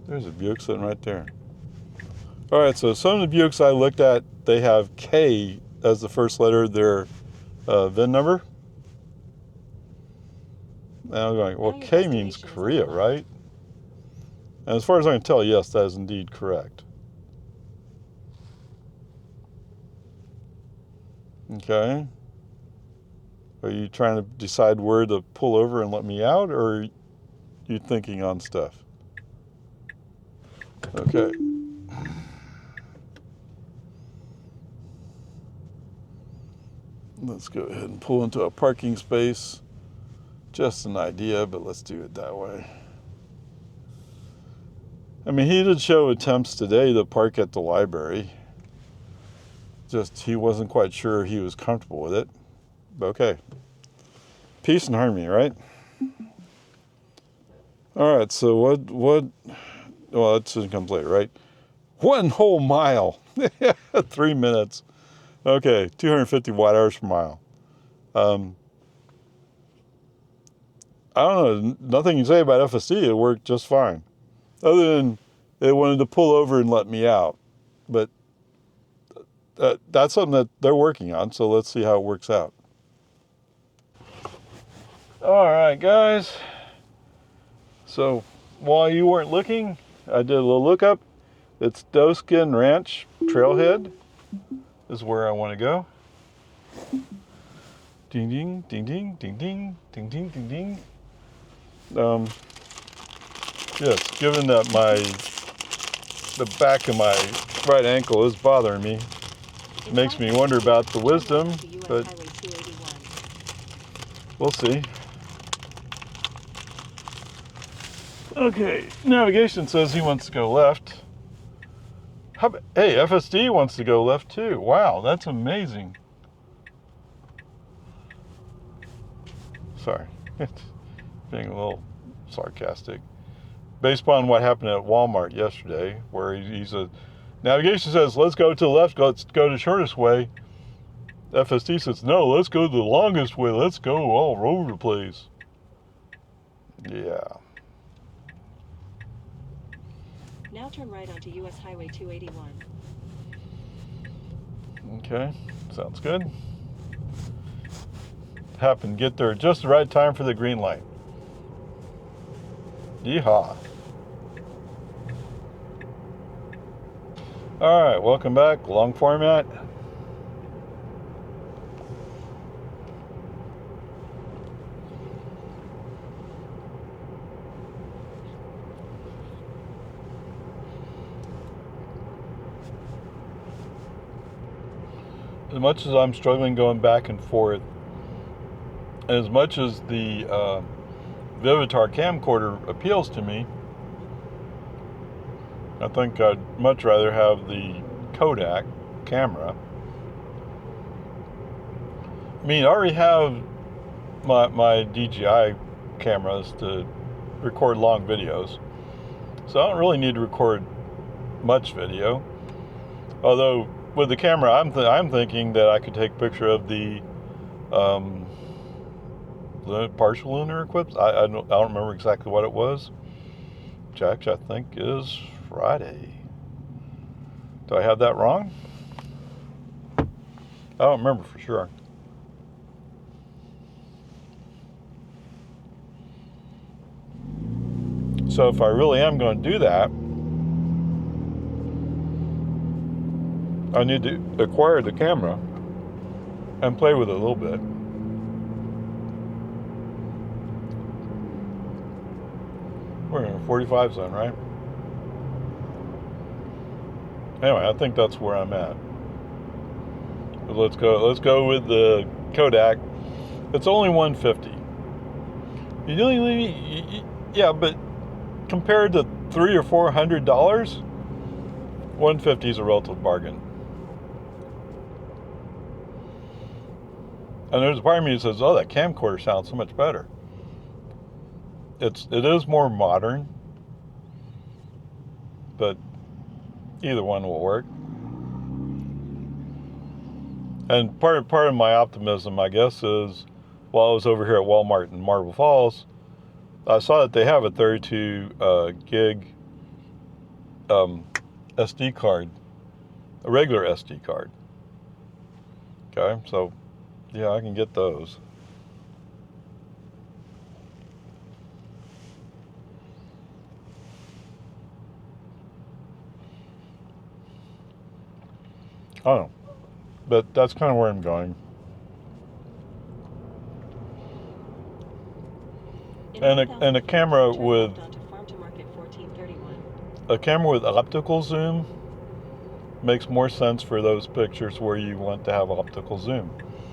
There's a Buick sitting right there. All right, so some of the Buicks I looked at, they have K as the first letter of their VIN number. And I'm going, well, K means Korea, right? And as far as I can tell, yes, that is indeed correct. Okay. Are you trying to decide where to pull over and let me out, or are you thinking on stuff? Okay. Let's go ahead and pull into a parking space. Just an idea, but let's do it that way. I mean, he did show attempts today to park at the library. Just he wasn't quite sure he was comfortable with it. But okay. Peace and harmony, right? All right, so what, well, that's incomplete, right? 1 whole mile, 3 minutes. Okay, 250 watt hours per mile. I don't know, nothing you can say about FSD, it worked just fine. Other than it wanted to pull over and let me out. But that's something that they're working on. So let's see how it works out. All right, guys. So while you weren't looking, I did a little lookup. It's Doeskin Ranch Trailhead is where I want to go. Ding ding ding ding ding ding ding ding ding ding. Yes, given that the back of my right ankle is bothering me, it makes me wonder about the wisdom, but we'll see. Okay, navigation says he wants to go left. Hey, FSD wants to go left too. Wow, that's amazing. Sorry, being a little sarcastic. Based upon what happened at Walmart yesterday, where he said, navigation says, let's go to the left, let's go the shortest way. FSD says, no, let's go the longest way, let's go all over the place. Yeah. Now turn right onto US Highway 281. Okay, sounds good. Happened to get there just the right time for the green light. Yeehaw. All right, welcome back. Long format. As much as I'm struggling going back and forth, and as much as the Vivitar camcorder appeals to me, I think I'd much rather have the Kodak camera. I mean, I already have my DJI cameras to record long videos, so I don't really need to record much video. Although with the camera, I'm thinking that I could take a picture of the partial lunar eclipse. I don't remember exactly what it was, which actually I think is Friday. Do I have that wrong? I don't remember for sure. So if I really am going to do that, I need to acquire the camera and play with it a little bit. We're in a 45 zone, right? Anyway, I think that's where I'm at. But let's go with the Kodak. It's only $150. Yeah, but compared to $300 or $400, $150 is a relative bargain. And there's a part of me that says, "Oh, that camcorder sounds so much better." It is more modern, but either one will work. And part of my optimism, I guess, is while I was over here at Walmart in Marble Falls, I saw that they have a 32 gig SD card, a regular SD card. Okay, so yeah, I can get those. I don't know, but that's kind of where I'm going. And a camera with optical zoom makes more sense for those pictures where you want to have optical zoom.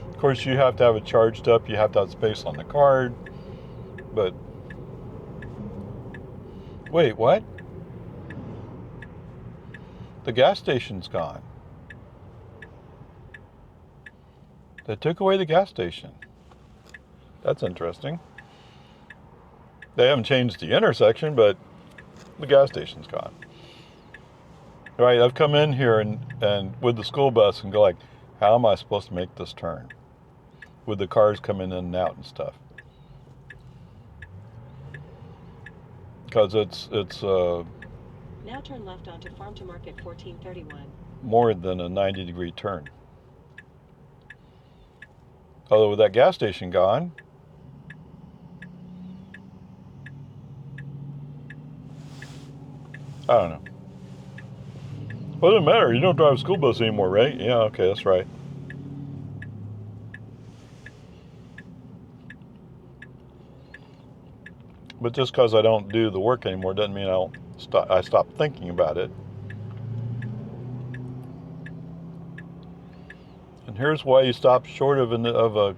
Of course, you have to have it charged up, you have to have space on the card, but wait, what? The gas station's gone. They took away the gas station. That's interesting. They haven't changed the intersection, but the gas station's gone. Right, I've come in here and with the school bus and go like, how am I supposed to make this turn? With the cars coming in and out and stuff. Because it's Now turn left onto Farm to Market 1431. more than a 90-degree turn. Although with that gas station gone, I don't know. Well, it doesn't matter. You don't drive a school bus anymore, right? Yeah, okay, that's right. But just because I don't do the work anymore doesn't mean I stop thinking about it. And here's why you stop short of a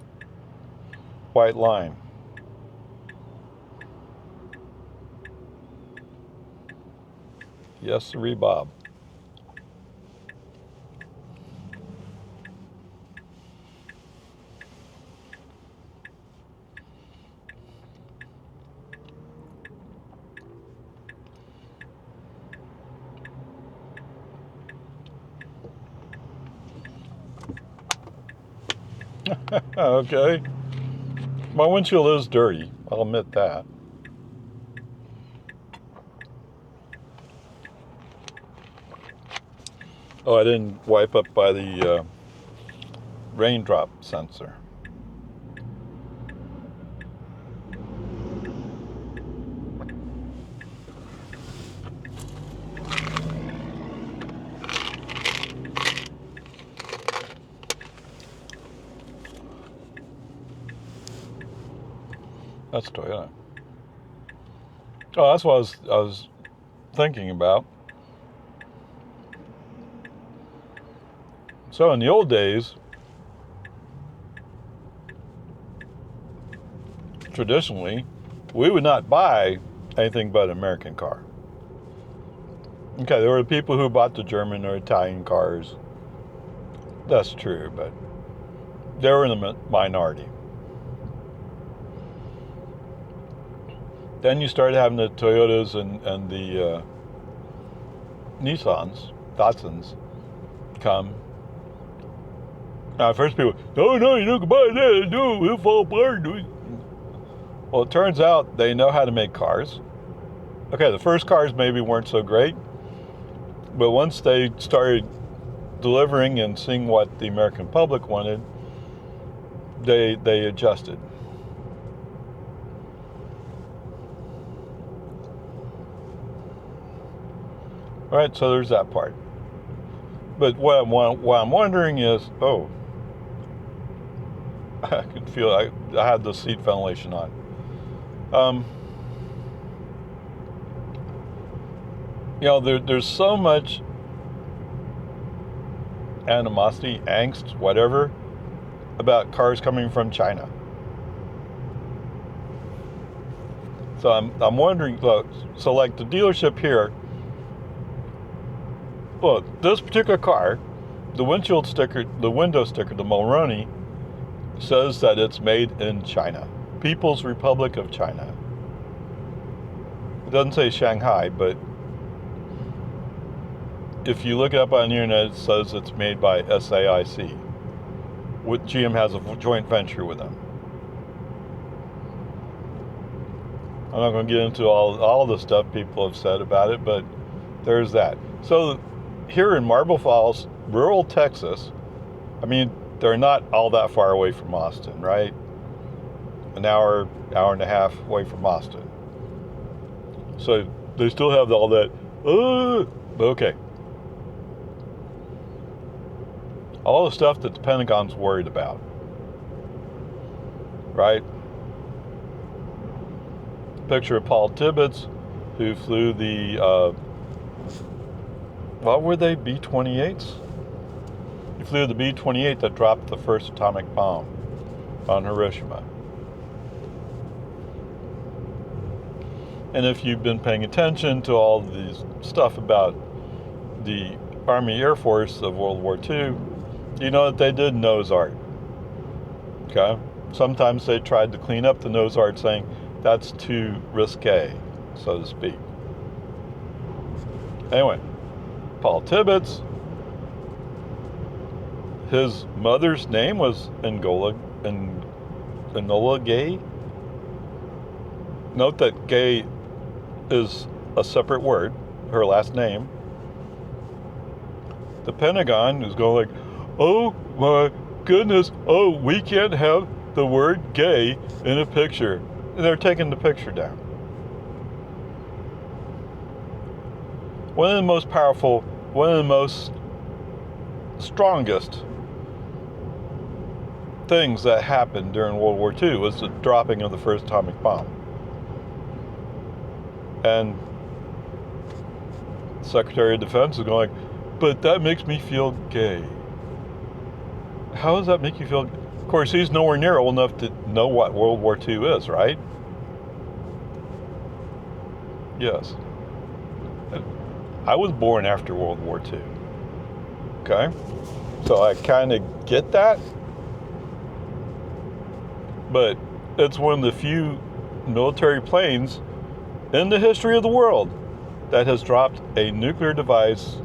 white line. Yes, sirree, Bob. Okay. My windshield is dirty. I'll admit that. Oh, I didn't wipe up by the raindrop sensor. That's Toyota. Oh, that's what I was thinking about. So in the old days, traditionally, we would not buy anything but an American car. Okay, there were people who bought the German or Italian cars. That's true, but they were in the minority. Then you started having the Toyotas and the Nissans, Dotsons, come. Now, first people, no, you don't buy that. No, it'll fall apart. Well, it turns out they know how to make cars. Okay, the first cars maybe weren't so great, but once they started delivering and seeing what the American public wanted, they adjusted. All right, so there's that part. But what I'm wondering is, I could feel I had the seat ventilation on. There's so much animosity, angst, whatever, about cars coming from China. So I'm wondering, look, so like the dealership here, look, this particular car, the windshield sticker, the window sticker, the Mulroney, says that it's made in China, People's Republic of China. It doesn't say Shanghai, but if you look it up on the internet, it says it's made by SAIC. GM has a joint venture with them. I'm not going to get into all the stuff people have said about it, but there's that. So here in Marble Falls, rural Texas, I mean, they're not all that far away from Austin, right? An hour and a half away from Austin. So they still have all that, but okay. All the stuff that the Pentagon's worried about, right? Picture of Paul Tibbets, who flew the, what were they, B-28s? He flew the B-28 that dropped the first atomic bomb on Hiroshima. And if you've been paying attention to all these stuff about the Army Air Force of World War II, you know that they did nose art. Okay? Sometimes they tried to clean up the nose art, saying that's too risque, so to speak. Anyway, Paul Tibbets, his mother's name was Enola Gay. Note that Gay is a separate word, her last name. the Pentagon is going like, oh my goodness, oh, we can't have the word gay in a picture. And they're taking the picture down. One of the most powerful, one of the most strongest things that happened during World War II was the dropping of the first atomic bomb. And the Secretary of Defense is going, but that makes me feel gay. How does that make you feel? Of course, he's nowhere near old enough to know what World War II is, right? Yes. I was born after World War II. Okay? So I kind of get that. But it's one of the few military planes in the history of the world that has dropped a nuclear device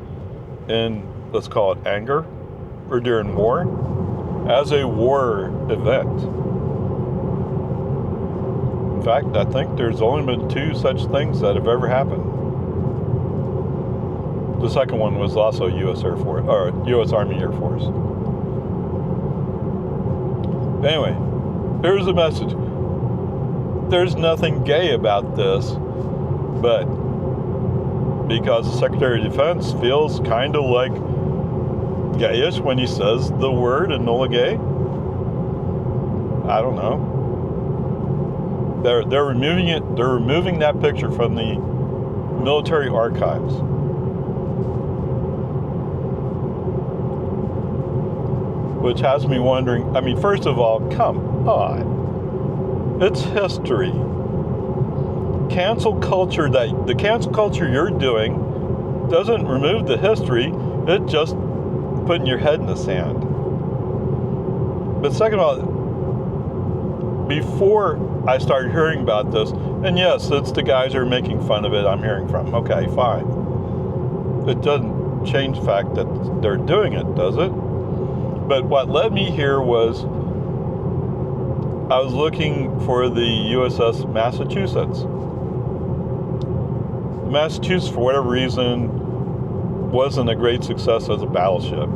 in, let's call it anger, or during war, as a war event. In fact, I think there's only been 2 such things that have ever happened. The second one was also U.S. Air Force, or U.S. Army Air Force. Anyway, here's the message. There's nothing gay about this, but because the Secretary of Defense feels kind of like gayish when he says the word Enola Gay. I don't know. They're removing it. They're removing that picture from the military archives. Which has me wondering, I mean, first of all, come on. It's history. The cancel culture you're doing doesn't remove the history. It just putting your head in the sand. But second of all, before I started hearing about this, and yes, it's the guys who are making fun of it I'm hearing from. Okay, fine. It doesn't change the fact that they're doing it, does it? But what led me here was I was looking for the USS Massachusetts. Massachusetts, for whatever reason, wasn't a great success as a battleship.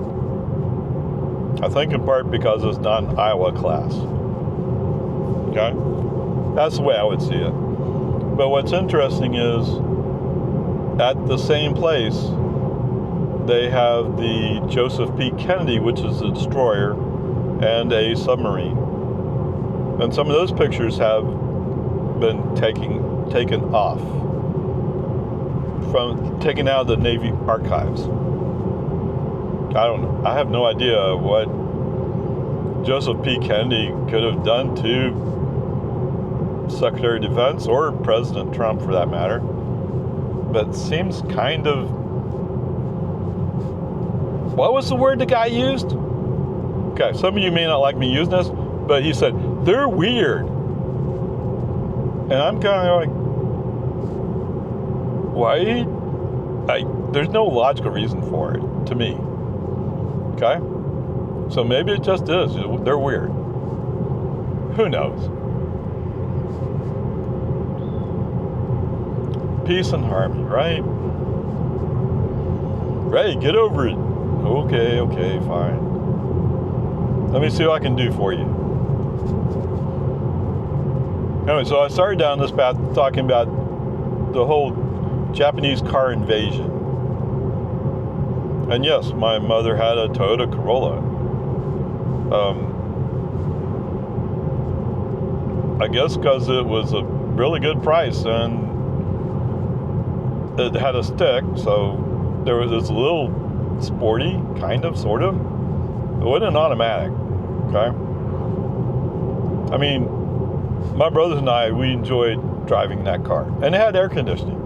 I think in part because it's not an Iowa class. Okay? That's the way I would see it. But what's interesting is, at the same place, they have the Joseph P. Kennedy, which is a destroyer, and a submarine. And some of those pictures have been taken off, taken out of the Navy archives. I don't know. I have no idea what Joseph P. Kennedy could have done to Secretary of Defense or President Trump, for that matter. But it seems kind of... What was the word the guy used? Okay, some of you may not like me using this, but he said, they're weird. And I'm kind of like, why? There's no logical reason for it, to me. Okay? So maybe it just is. They're weird. Who knows? Peace and harmony, right? Ray, get over it. Okay, fine. Let me see what I can do for you. Anyway, so I started down this path talking about the whole Japanese car invasion. And yes, my mother had a Toyota Corolla. I guess because it was a really good price and it had a stick, so there was this little sporty, kind of, sort of. It wasn't an automatic, okay? I mean, my brothers and I, we enjoyed driving that car. And it had air conditioning.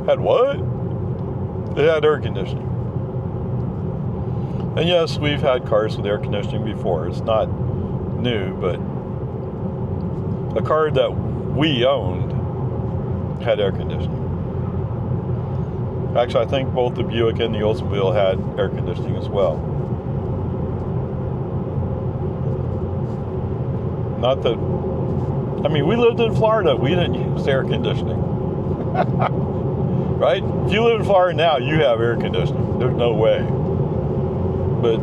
Had what? It had air conditioning. And yes, we've had cars with air conditioning before. It's not new, but a car that we owned had air conditioning. Actually, I think both the Buick and the Oldsmobile had air conditioning as well. Not that, I mean, we lived in Florida. We didn't use air conditioning. right? If you live in Florida now, you have air conditioning. There's no way. But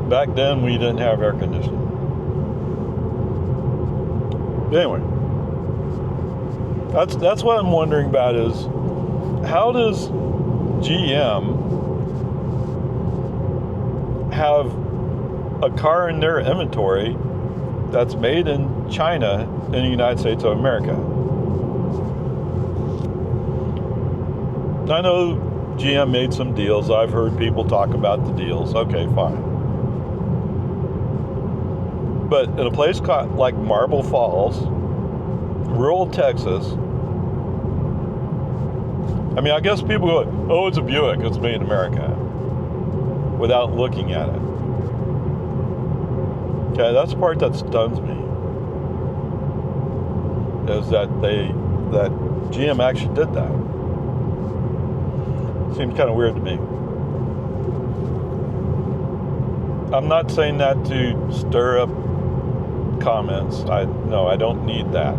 back then, we didn't have air conditioning. Anyway, that's what I'm wondering about is how does GM have a car in their inventory that's made in China in the United States of America? I know GM made some deals. I've heard people talk about the deals. Okay, fine. But in a place like Marble Falls, rural Texas, I mean, I guess people go, oh, it's a Buick, it's made in America, without looking at it. Okay, that's the part that stuns me, is that GM actually did that. Seems kind of weird to me. I'm not saying that to stir up comments. No, I don't need that.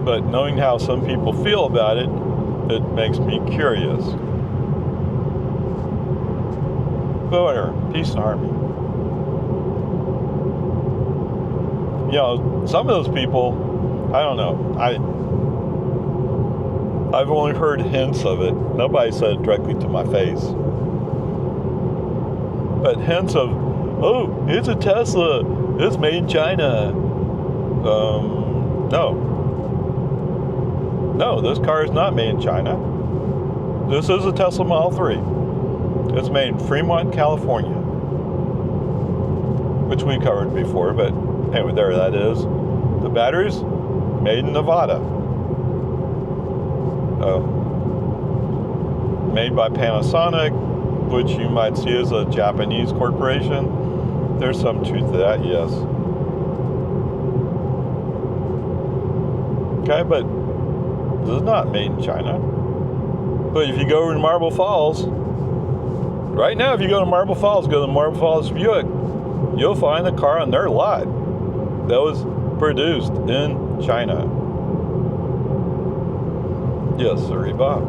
But knowing how some people feel about it, it makes me curious. But whatever, peace and harmony. You know, some of those people, I don't know. I've only heard hints of it. Nobody said it directly to my face. But hints of, oh, it's a Tesla. It's made in China. No, this car is not made in China. This is a Tesla Model 3. It's made in Fremont, California, which we covered before, but anyway, there that is. The batteries, made in Nevada. Made by Panasonic, which you might see as a Japanese corporation. There's some truth to that, yes. Okay, but this is not made in China. But if you go to Marble Falls, right now, if you go to Marble Falls, go to Marble Falls Buick, you'll find a car on their lot that was produced in China. Yes, sir, Bob.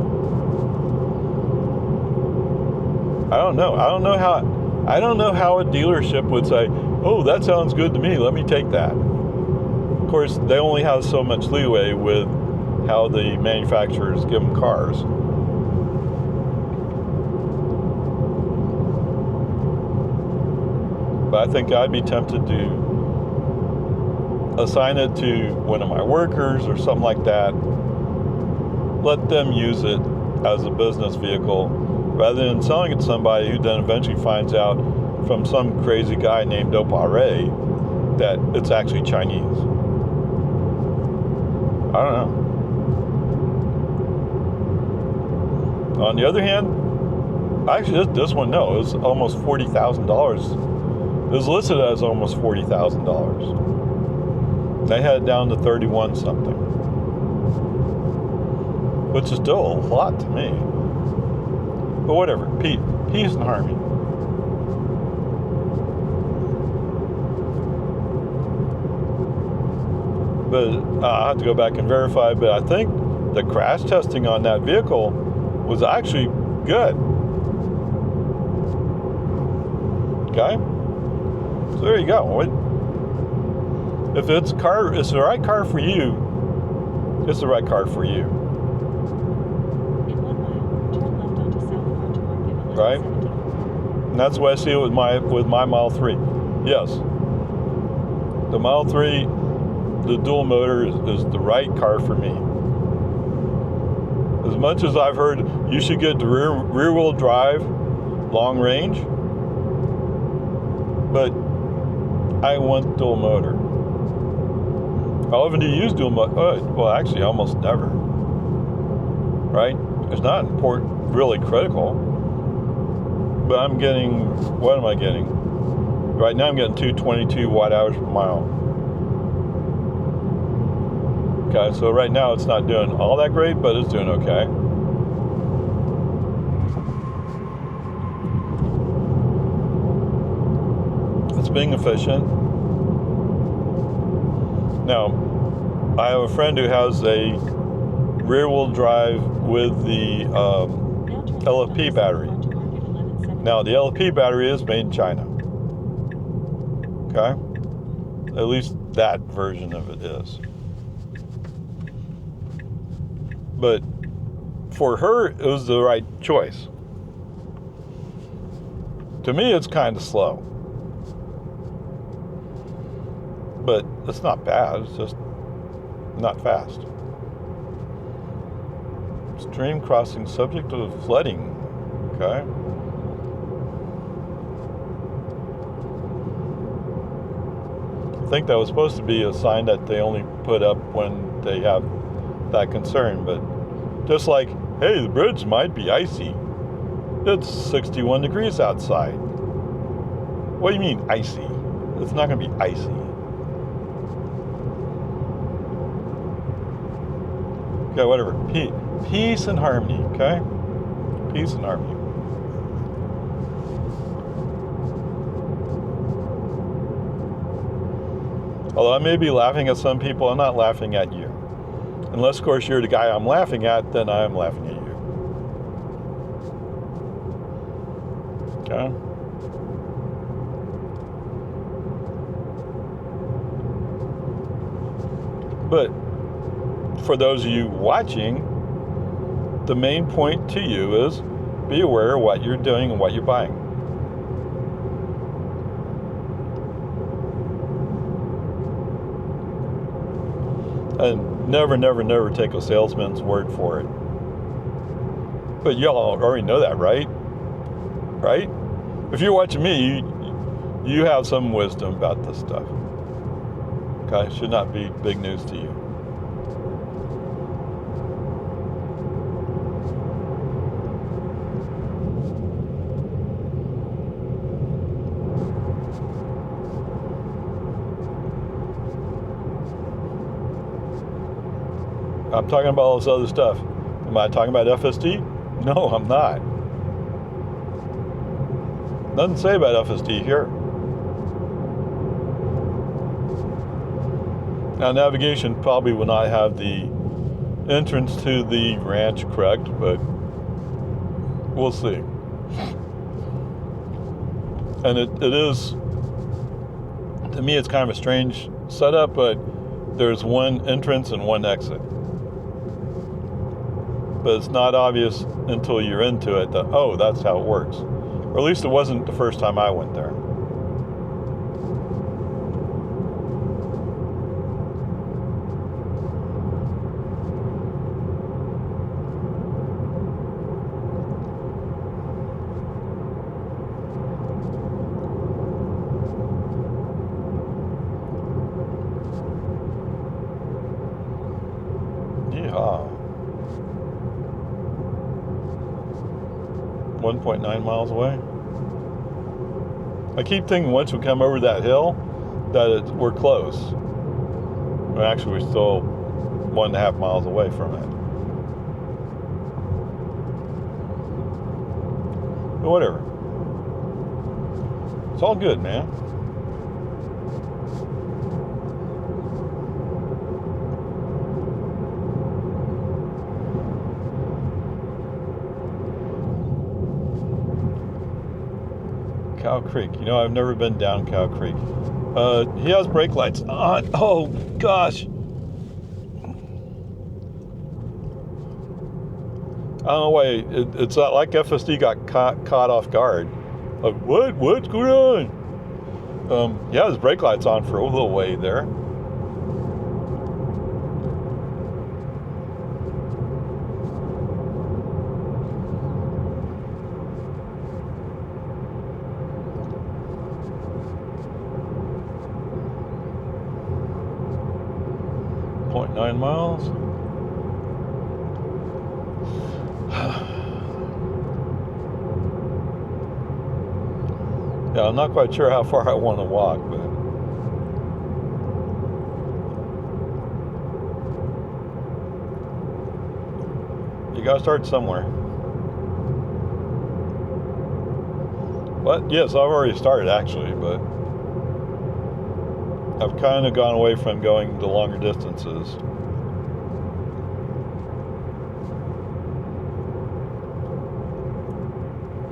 I don't know how a dealership would say, oh, that sounds good to me, let me take that. Of course, they only have so much leeway with how the manufacturers give them cars. But I think I'd be tempted to assign it to one of my workers or something like that. Let them use it as a business vehicle rather than selling it to somebody who then eventually finds out from some crazy guy named Opare that it's actually Chinese. I don't know. On the other hand, actually this one, no, it was almost $40,000. It was listed as almost $40,000. They had it down to 31 something, which is still a lot to me. But whatever, peace and harmony. But I have to go back and verify, but I think the crash testing on that vehicle was actually good. Okay? So there you go. If it's the right car for you, it's the right car for you. In 1 mile, turn left onto South Front Market, 1174. Right? And that's why I see it with my Model 3. Yes. The Model 3, the dual motor is the right car for me. As much as I've heard you should get the rear wheel drive long range, but I want dual motor. How often do you use dual motor? Well, actually, almost never. Right? It's not important, really critical. But I'm getting, what am I getting? Right now I'm getting 222 watt hours per mile. Okay, so right now it's not doing all that great, but it's doing okay. It's being efficient. Now, I have a friend who has a rear-wheel drive with the LFP battery. Now, the LFP battery is made in China. Okay? At least that version of it is. But for her, it was the right choice. To me, it's kind of slow. But it's not bad. It's just not fast. Stream crossing subject to flooding. Okay. I think that was supposed to be a sign that they only put up when they have that concern, but just like, hey, the bridge might be icy. It's 61 degrees outside. What do you mean icy? It's not going to be icy. Okay, whatever. Peace and harmony, okay? Peace and harmony. Although I may be laughing at some people, I'm not laughing at you. Unless, of course, you're the guy I'm laughing at, then I am laughing at you. Okay? But for those of you watching, the main point to you is be aware of what you're doing and what you're buying. And never take a salesman's word for it. But y'all already know that, right? Right? If you're watching me, you have some wisdom about this stuff. Okay? Should not be big news to you. I'm talking about all this other stuff. Am I talking about FSD? No, I'm not. Nothing to say about FSD here. Now, navigation probably will not have the entrance to the ranch correct, but we'll see. And it is, to me, it's kind of a strange setup, but there's one entrance and one exit. But it's not obvious until you're into it that, oh, that's how it works. Or at least it wasn't the first time I went there. Yeehaw. 1.9 miles away. I keep thinking once we come over that hill that we're close. Well, actually, we're still 1.5 miles away from it. But whatever. It's all good, man. Cow Creek. You know, I've never been down Cow Creek. He has brake lights on. Oh, gosh. I don't know why. It's not like FSD got caught off guard. Like, what? What's going on? He has brake lights on for a little way there. .9 miles. Yeah, I'm not quite sure how far I want to walk, but you gotta start somewhere. What? Yes, I've already started actually, but I've kind of gone away from going the longer distances.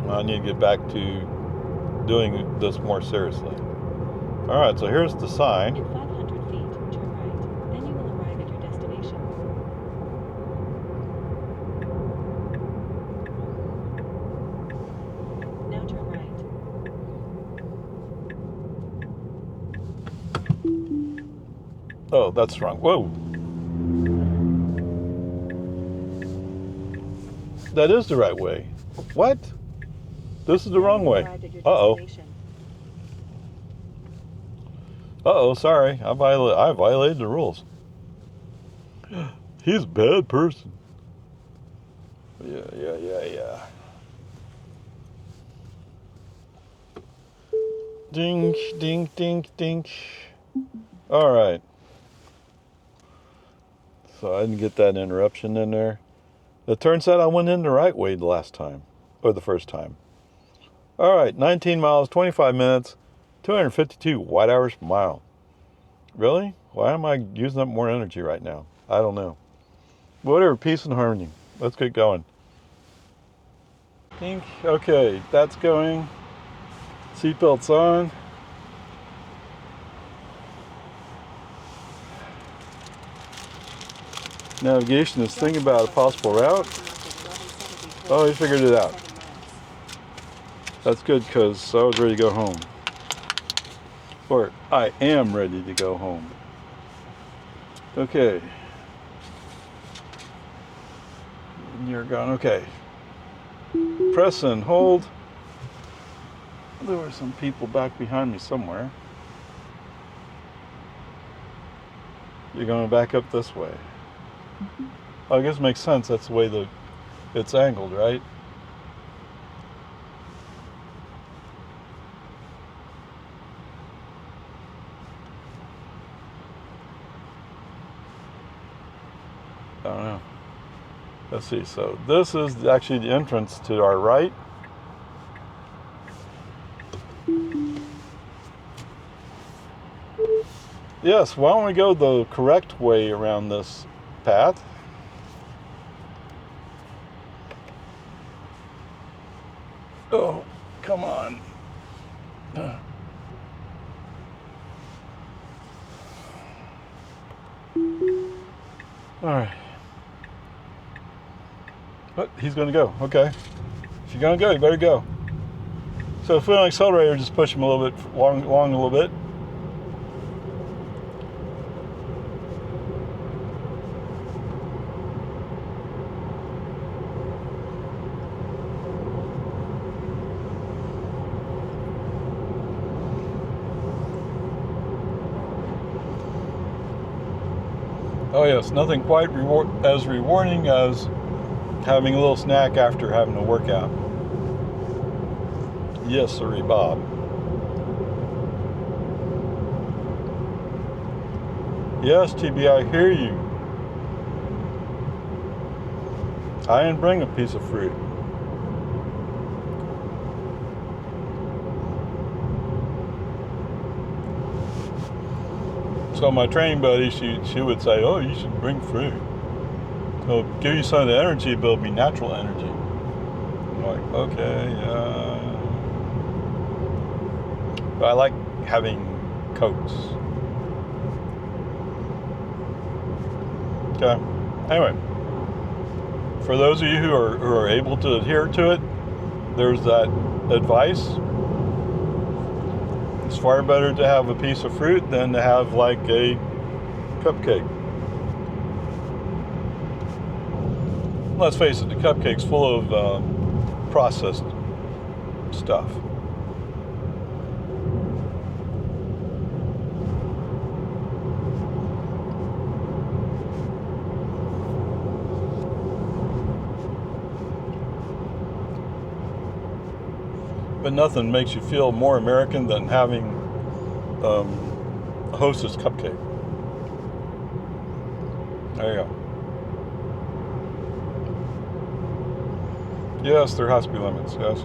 I need to get back to doing this more seriously. Alright, so here's the sign. In 500 feet, turn right. Then you will arrive at your destination. Now turn right. Oh, that's wrong. Whoa. That is the right way. What? This is the wrong way. Uh-oh. Uh-oh, sorry. I violated the rules. He's a bad person. Yeah. Dink, dink, dink, dink. All right. So I didn't get that interruption in there. It turns out I went in the right way the last time, or the first time. All right, 19 miles, 25 minutes, 252 watt hours per mile. Really? Why am I using up more energy right now? I don't know. Whatever, peace and harmony. Let's get going. Dink. Okay, that's going. Seatbelts on. Navigation is thinking about a possible route. Oh, he figured it out. That's good because I was ready to go home. Or I am ready to go home. Okay. And you're gone. Okay. Press and hold. There were some people back behind me somewhere. You're going back up this way. I guess it makes sense. That's the way it's angled, right? I don't know. Let's see. So this is actually the entrance to our right. Yes, why don't we go the correct way around this path? Oh, come on. All right. But he's going to go. Okay. If you're going to go, you better go. So if we don't accelerator, just push him a little bit along a little bit. Oh yes, nothing quite as rewarding as having a little snack after having a workout. Yes, sirree, Bob. Yes, TB, I hear you. I didn't bring a piece of fruit. So my training buddy, she would say, oh, you should bring fruit. It'll give you some of the energy, but it'll be natural energy. I'm like, okay, but I like having coats. Okay. Anyway, for those of you who are able to adhere to it, there's that advice. It's far better to have a piece of fruit than to have like a cupcake. Let's face it, the cupcake's full of processed stuff. But nothing makes you feel more American than having a Hostess cupcake. There you go. Yes, there has to be limits. Yes.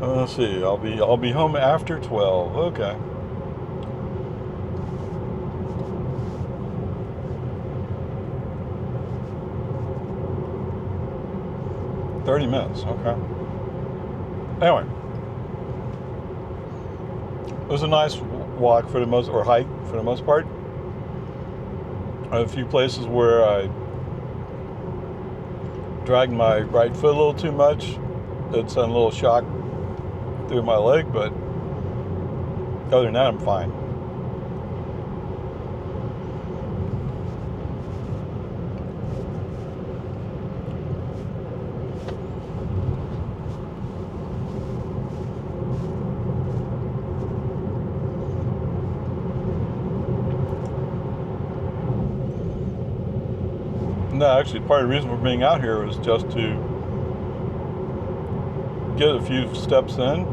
Let's see. I'll be home after 12. Okay. $30. Okay. Anyway, it was a nice walk for the most, or hike for the most part. A few places where I dragged my right foot a little too much. It sent a little shock through my leg, but other than that, I'm fine. No, actually, part of the reason we're being out here was just to get a few steps in,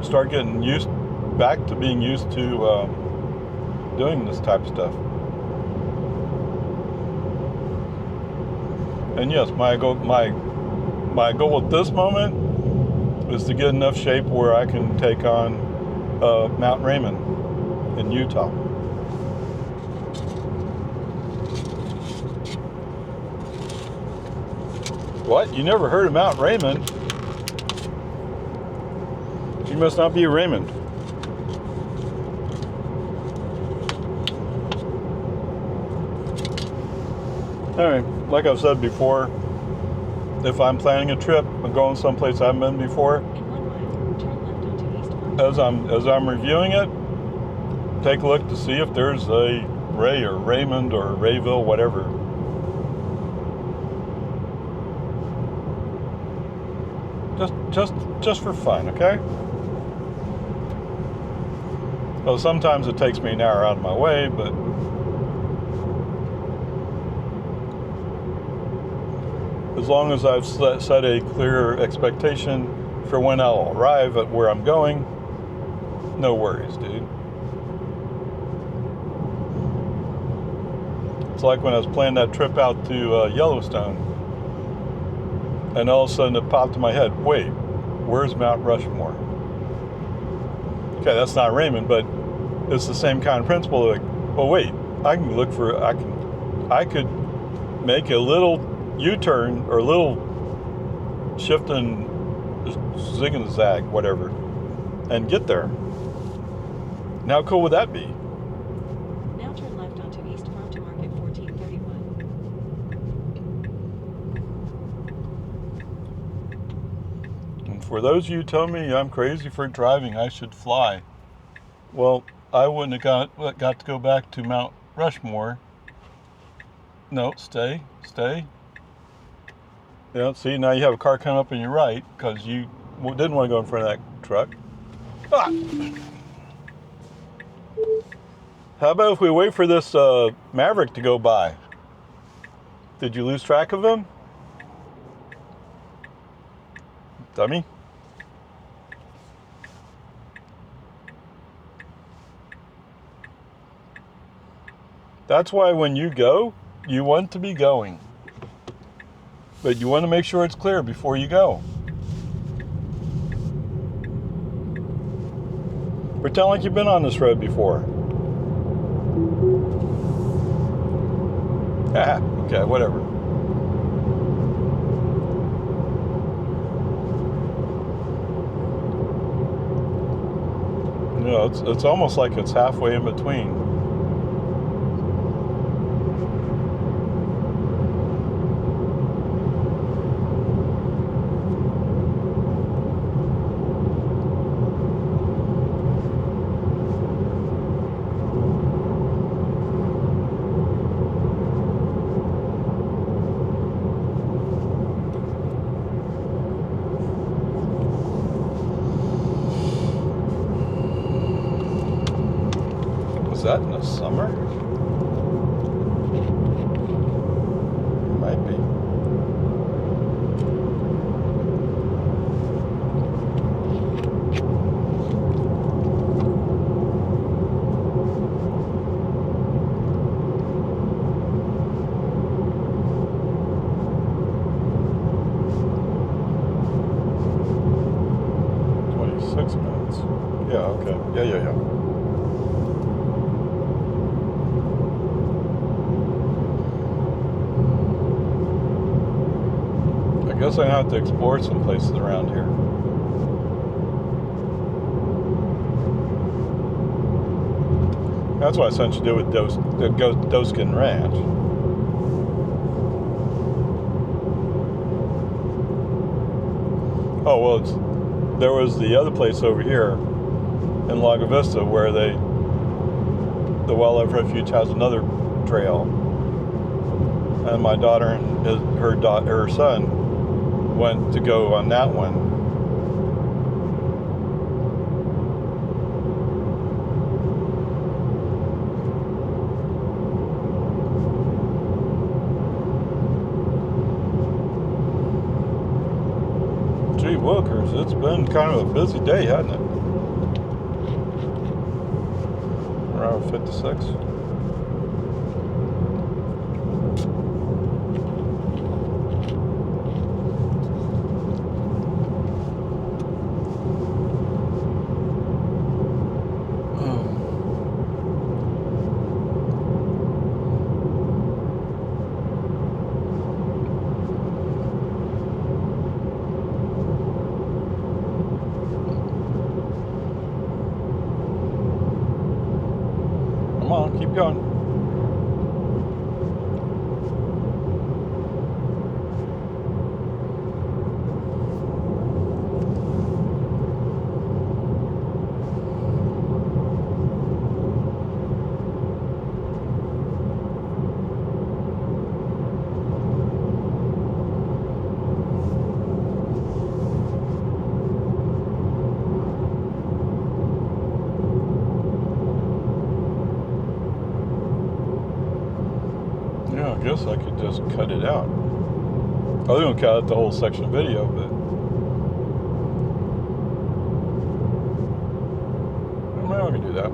start getting back to being used to doing this type of stuff. And yes, my goal at this moment is to get enough shape where I can take on Mount Raymond in Utah. What? You never heard of Mount Raymond? You must not be a Raymond. Alright, like I've said before, if I'm planning a trip and going someplace I haven't been before, In 1 mile, turn left onto East Farm. as I'm reviewing it, take a look to see if there's a Ray or Raymond or Rayville, whatever. Just for fun, okay? Well, sometimes it takes me an hour out of my way, but as long as I've set a clear expectation for when I'll arrive at where I'm going, no worries, dude. It's like when I was planning that trip out to Yellowstone, and all of a sudden it popped in my head, wait, where's Mount Rushmore? Okay, that's not Raymond, but it's the same kind of principle. Like, well, wait, I could make a little U-turn or a little shift and zig and zag, whatever, and get there. Now, how cool would that be? Now turn left onto East Farm to Market 1431. And for those of you who tell me I'm crazy for driving, I should fly. Well, I wouldn't have got to go back to Mount Rushmore. No, stay. Yeah, see, now you have a car coming up on your right because you didn't want to go in front of that truck. Ah! How about if we wait for this Maverick to go by? Did you lose track of him? Dummy? That's why when you go, you want to be going. But you want to make sure it's clear before you go. Pretend like you've been on this road before. Okay, whatever. You know, it's almost like it's halfway in between. Was that in the summer? Might be. okay. Yeah. I guess I have to explore some places around here. That's what I sent you to do with Doeskin Ranch. Oh, well, there was the other place over here in Lago Vista where the Wildlife Refuge has another trail. And my daughter and her son went to go on that one. Gee willikers, it's been kind of a busy day, hasn't it? Around 56. Come on, keep going. Yeah, I guess I could just cut it out. I was going to cut out the whole section of video, but I'm not going to do that.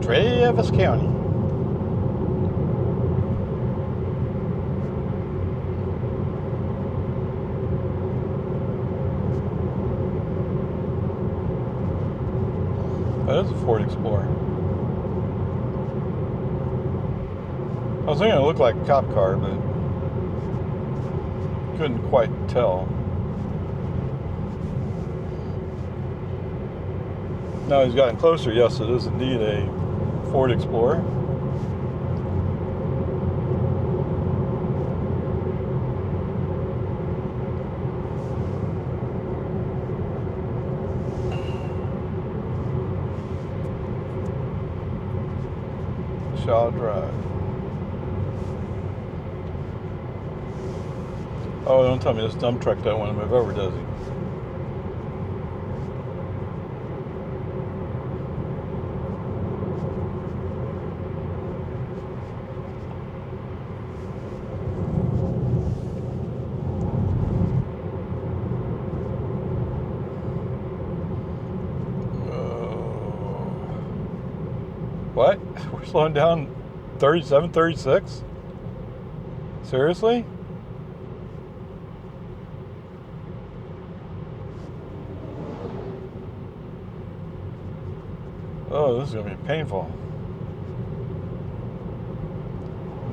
Travis County. That is a Ford Explorer. I was thinking it looked like a cop car, but couldn't quite tell. Now he's gotten closer. Yes, it is indeed a Ford Explorer. Shaw Drive. Oh, don't tell me this dump truck don't want to move over, does he? What? We're slowing down 37, 36? Seriously? Oh, this is going to be painful.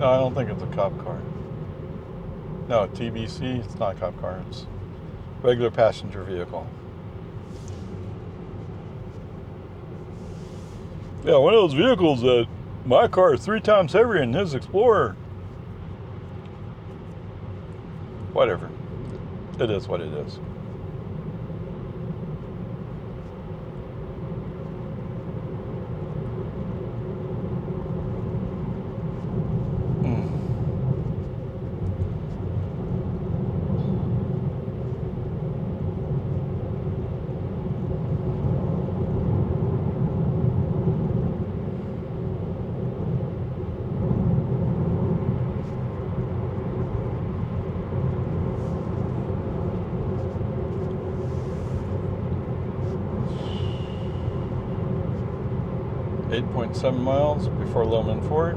No, I don't think it's a cop car. No, TBC, it's not a cop car. It's a regular passenger vehicle. Yeah, one of those vehicles that my car is 3 times heavier than his Explorer. Whatever. It is what it is. 8.7 miles before Loman Fort.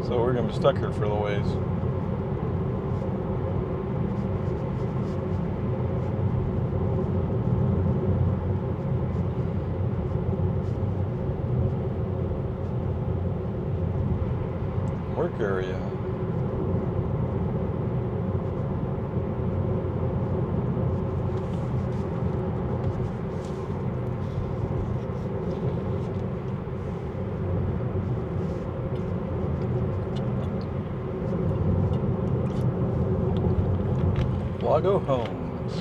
So we're going to be stuck here for a little ways. Work area. Lago Homes.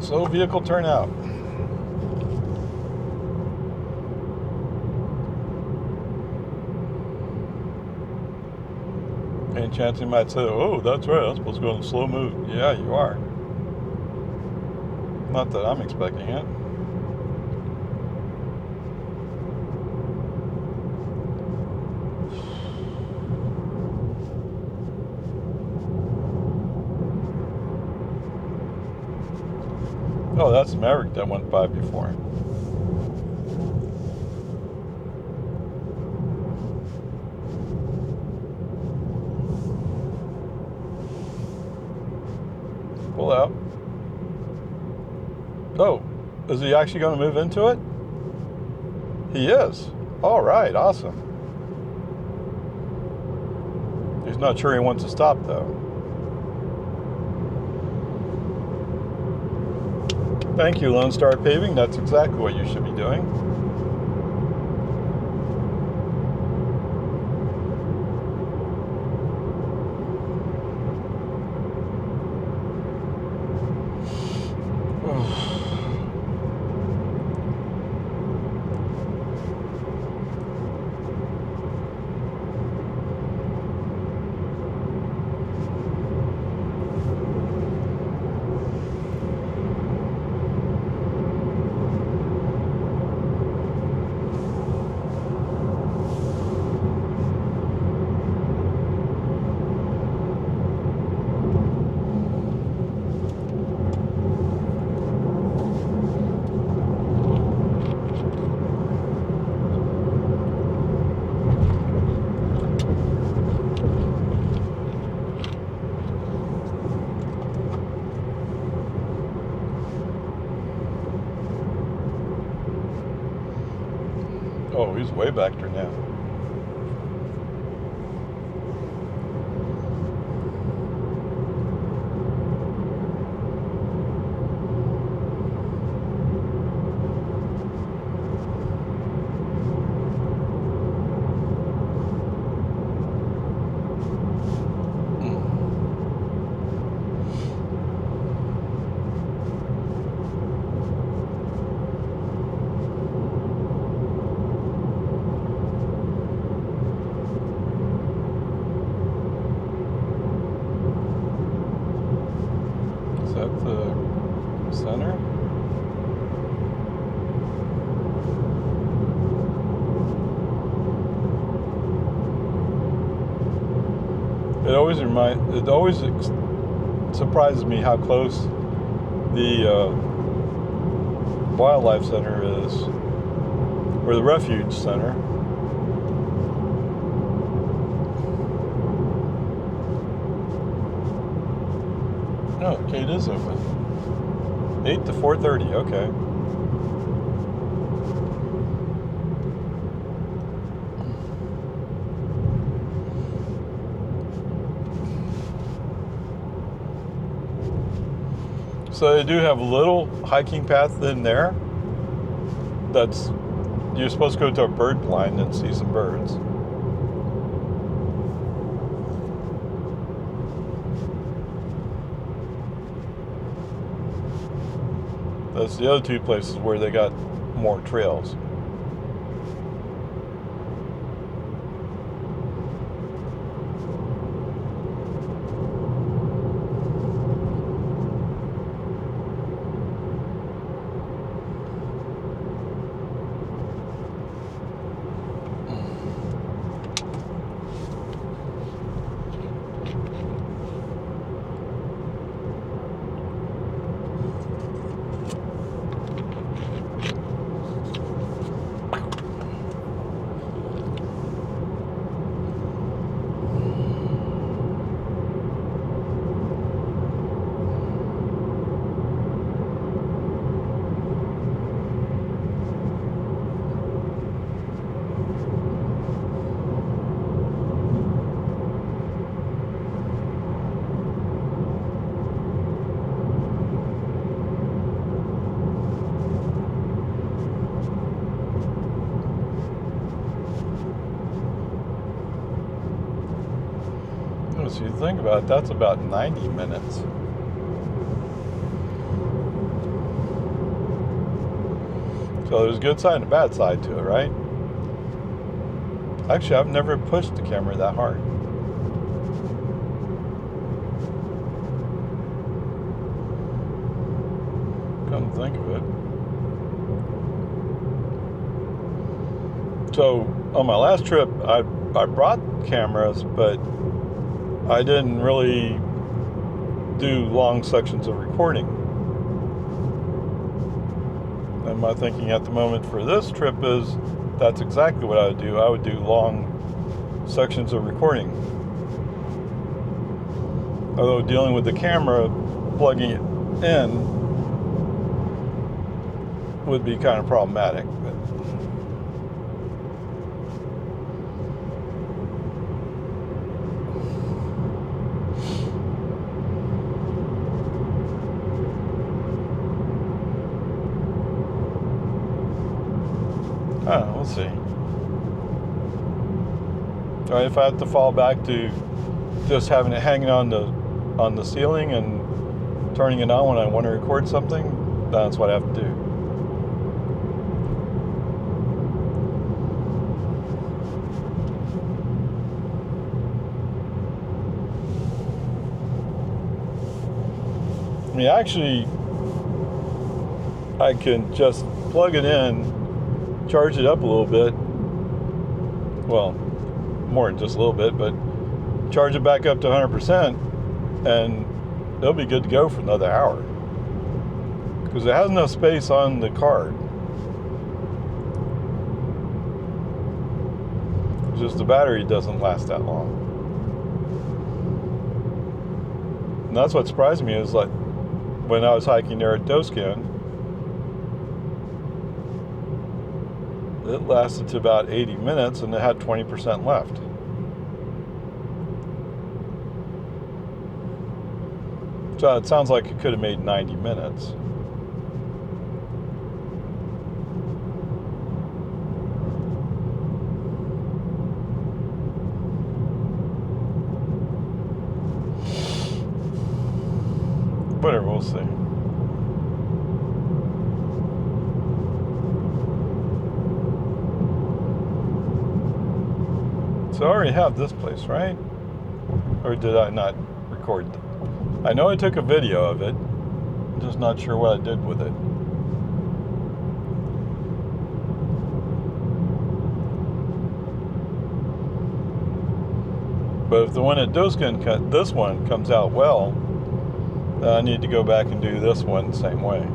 Slow vehicle turnout. Any chance you might say, oh, that's right, I'm supposed to go in slow move. Yeah, you are. Not that I'm expecting it. Oh, that's the Maverick that went by before. Pull out. Oh, is he actually going to move into it? He is. All right, awesome. He's not sure he wants to stop, though. Thank you, Lone Star Paving. That's exactly what you should be doing. Oh, he's way back there now. Is that the center? It always surprises me how close the wildlife center is, or the refuge center. Oh, okay, it is open. 8 to 4:30, okay. So they do have a little hiking path in there. You're supposed to go to a bird blind and see some birds. That's the other two places where they got more trails. think about it, that's about 90 minutes. So there's a good side and a bad side to it, right? Actually, I've never pushed the camera that hard. Come to think of it. So on my last trip, I brought cameras, but I didn't really do long sections of recording. And my thinking at the moment for this trip is that's exactly what I would do. I would do long sections of recording. Although dealing with the camera, plugging it in would be kind of problematic. But I don't know, we'll see. Or if I have to fall back to just having it hanging on the ceiling and turning it on when I want to record something, that's what I have to do. I mean, actually, I can just plug it in, charge it up a little bit. Well, more than just a little bit, but charge it back up to 100%, and it'll be good to go for another hour. Because it has enough space on the card. It's just the battery doesn't last that long. And that's what surprised me is like when I was hiking there at Doeskin, it lasted to about 80 minutes and it had 20% left. So it sounds like it could have made 90 minutes. Whatever, we'll see. So I already have this place, right? Or did I not record it? I know I took a video of it. I'm just not sure what I did with it. But if the one at Doeskin, this one comes out well, then I need to go back and do this one the same way.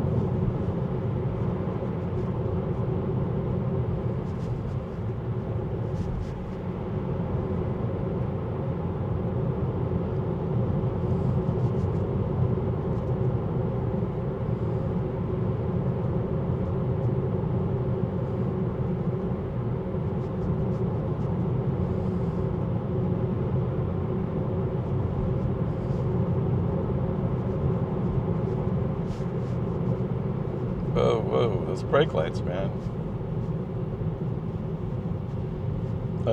Whoa, those brake lights, man.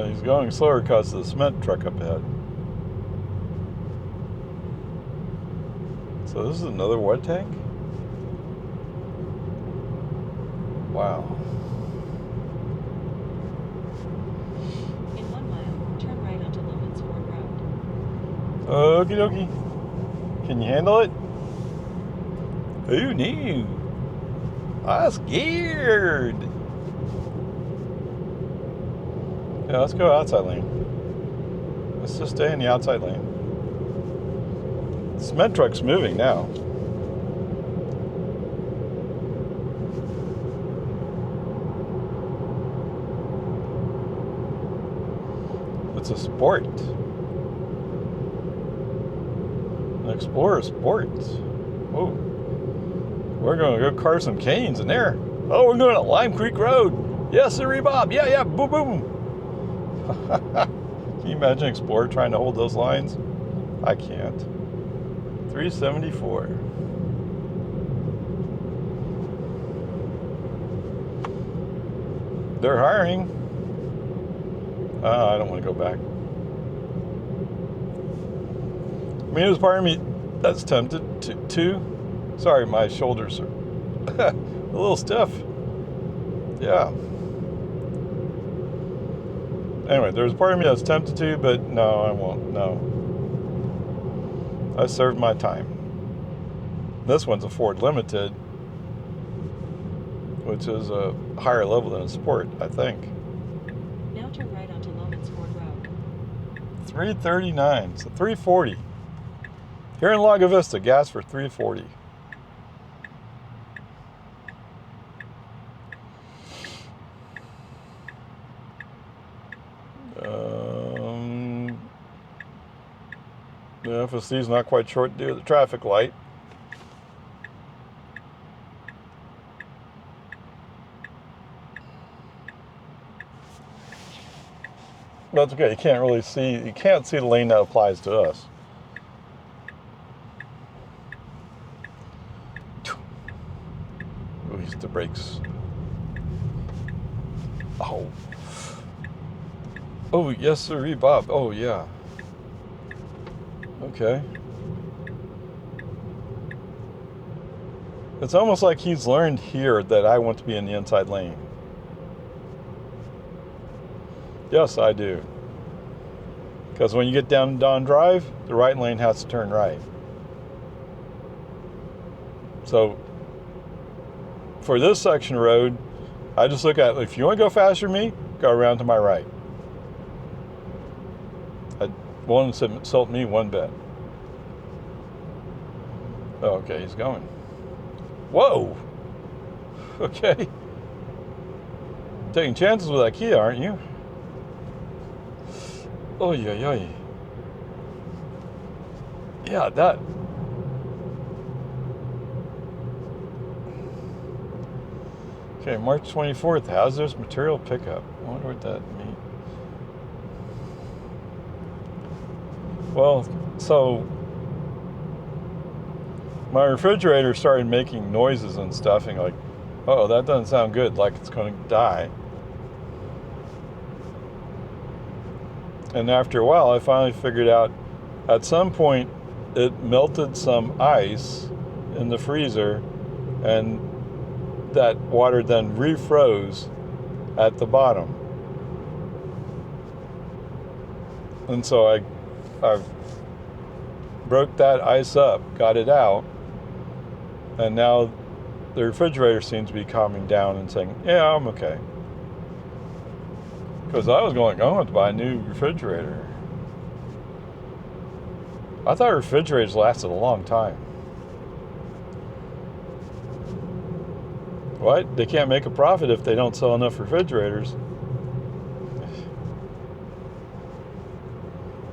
He's going slower because of the cement truck up ahead. So this is another wet tank? Wow. In 1 mile, turn right onto Loman's Ford Road. Okie dokie. Can you handle it? Who knew? I'm scared. Yeah, let's go outside lane. Let's just stay in the outside lane. The cement truck's moving now. It's a sport. An Explorer Sport. Whoa. We're going to go carve some canes in there. Oh, we're going to Lime Creek Road. Yes, sir, Bob. Yeah, boom, boom. Can you imagine Explorer trying to hold those lines? I can't. 374. They're hiring. I don't want to go back. mean, there's part of me that's tempted to. Sorry, my shoulders are a little stiff. Yeah. Anyway, there's part of me that's tempted to, but no, I won't. No. I served my time. This one's a Ford Limited, which is a higher level than a Sport, I think. Now turn right onto Loman's Ford Road. 339, so 340. Here in Lago Vista, gas for 340. The FSD is not quite short due to the traffic light. That's okay. You can't see the lane that applies to us. Ooh, he's the brakes. Oh. Oh, yes, sir, Bob. Oh, yeah. Okay. It's almost like he's learned here that I want to be in the inside lane. Yes, I do. Because when you get down Don Drive, the right lane has to turn right. So, for this section of road, I just look at, if you want to go faster than me, go around to my right. I won't insult me one bit. Oh, okay, he's going. Whoa! Okay. Taking chances with that Kia, aren't you? Oh, yeah. Yeah, that. Okay, March 24th, hazardous material pickup. I wonder what that means. Well, so my refrigerator started making noises and stuff, and like, oh, that doesn't sound good, like it's going to die. And after a while, I finally figured out at some point it melted some ice in the freezer, and that water then refroze at the bottom. And so I broke that ice up, got it out, and now the refrigerator seems to be calming down and saying, yeah, I'm okay. Because I was going, I want to buy a new refrigerator. I thought refrigerators lasted a long time. What? They can't make a profit if they don't sell enough refrigerators.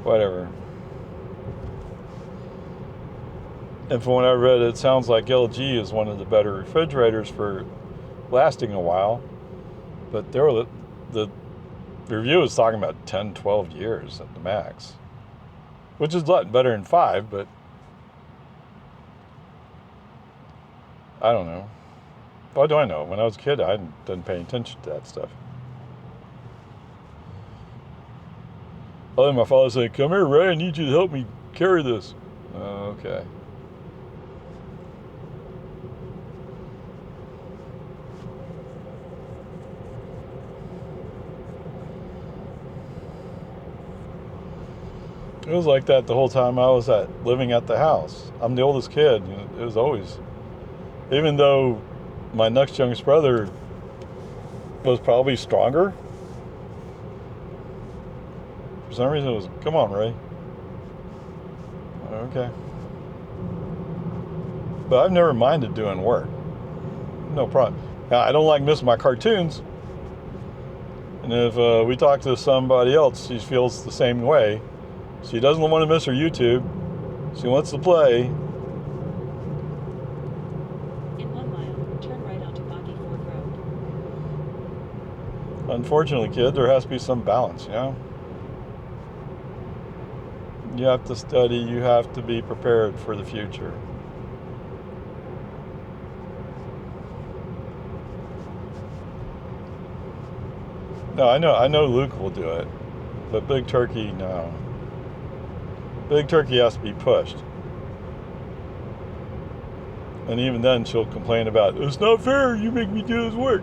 Whatever. And from what I read, it sounds like LG is one of the better refrigerators for lasting a while. But the review is talking about 10, 12 years at the max. Which is a lot better than 5, but I don't know. What do I know? When I was a kid, I didn't pay attention to that stuff. Other than my father saying, come here, Ray, I need you to help me carry this. Okay. It was like that the whole time I was living at the house. I'm the oldest kid. It was always, even though my next youngest brother was probably stronger, for some reason it was, come on, Ray. Okay. But I've never minded doing work. No problem. Now, I don't like missing my cartoons. And if we talk to somebody else, she feels the same way. She doesn't want to miss her YouTube. She wants to play. In 1 mile, turn right onto Boggy Ford Road. Unfortunately, kid, there has to be some balance, you know? You have to study. You have to be prepared for the future. No, I know Luke will do it. But Big Turkey, no. Big Turkey has to be pushed. And even then she'll complain about, it's not fair, you make me do this work.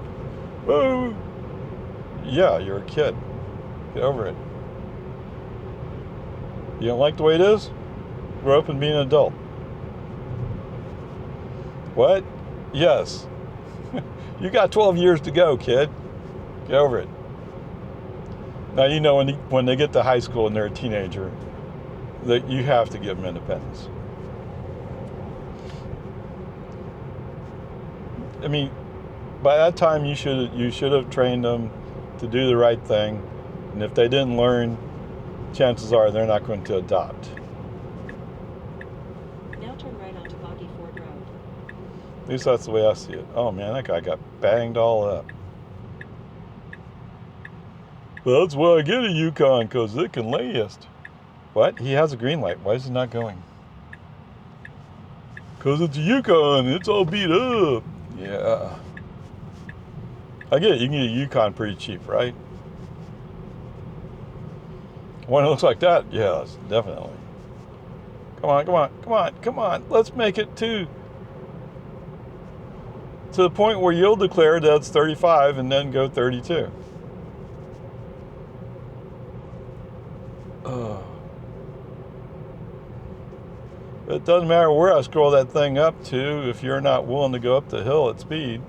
Oh. Yeah, you're a kid. Get over it. You don't like the way it is? Grow up and be an adult. What? Yes. You got 12 years to go, kid. Get over it. Now, you know, when they get to high school and they're a teenager, that you have to give them independence. I mean, by that time you should have trained them to do the right thing, and if they didn't learn, chances are they're not going to adopt. Now turn right onto Boggy Ford Road. At least that's the way I see it. Oh man, that guy got banged all up. That's why I get a Yukon, because it can last. What? He has a green light. Why is he not going? Because it's a Yukon. It's all beat up. Yeah. I get it. You can get a Yukon pretty cheap, right? One that looks like that? Yes, definitely. Come on, come on, come on, come on. Let's make it to the point where you'll declare that it's 35 and then go 32. It doesn't matter where I scroll that thing up to if you're not willing to go up the hill at speed.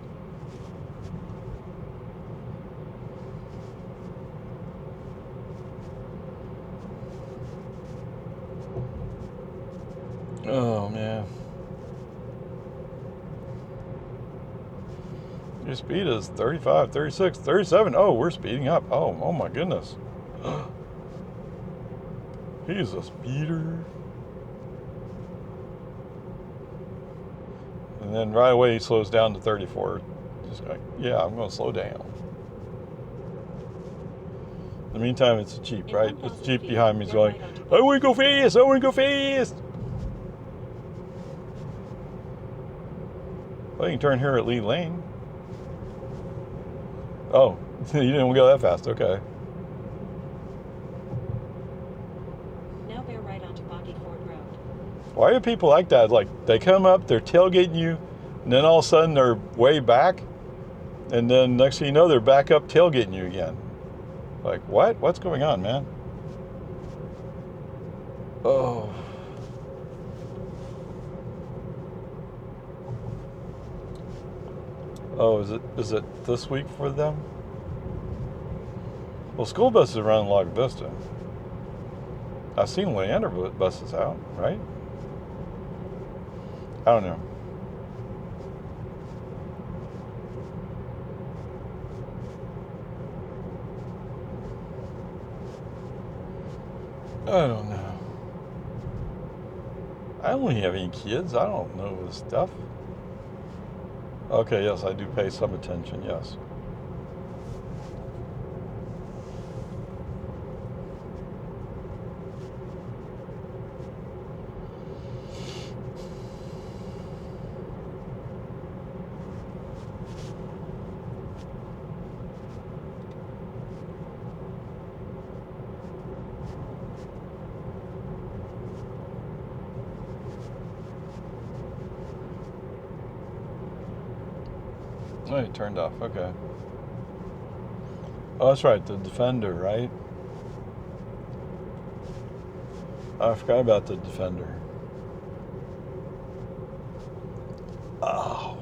Oh man. Your speed is 35, 36, 37. Oh, we're speeding up. Oh my goodness. He's a speeder. And then right away he slows down to 34. Just like, yeah, I'm going to slow down. In the meantime, it's a Jeep, right? It's a Jeep behind me is going, I want to go fast, I want to go fast. Well, you can turn here at Lee Lane. Oh, you didn't go that fast, okay. Now bear right onto Boggy Ford Road. Why are people like that? Like, they come up, they're tailgating you, and then all of a sudden they're way back, and then next thing you know, they're back up tailgating you again. Like, what? What's going on, man? Oh. Oh, is it this week for them? Well, school buses run in Log Vista. I've seen Leander buses out, right? I don't know. I don't know. I don't have any kids. I don't know this stuff. Okay, yes, I do pay some attention, yes. Oh, it turned off. Okay. Oh, that's right. The Defender, right? I forgot about the Defender. Oh.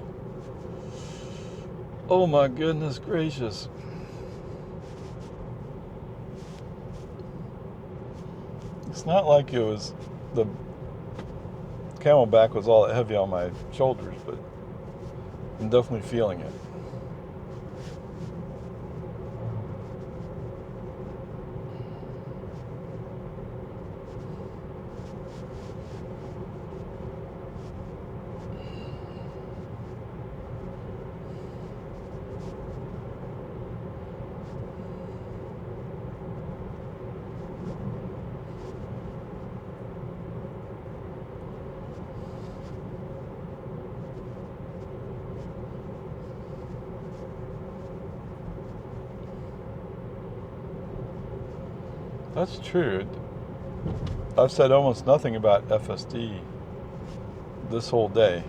Oh my goodness gracious. It's not like it was the Camelback was all that heavy on my shoulders, but I'm definitely feeling it. That's true. I've said almost nothing about FSD this whole day.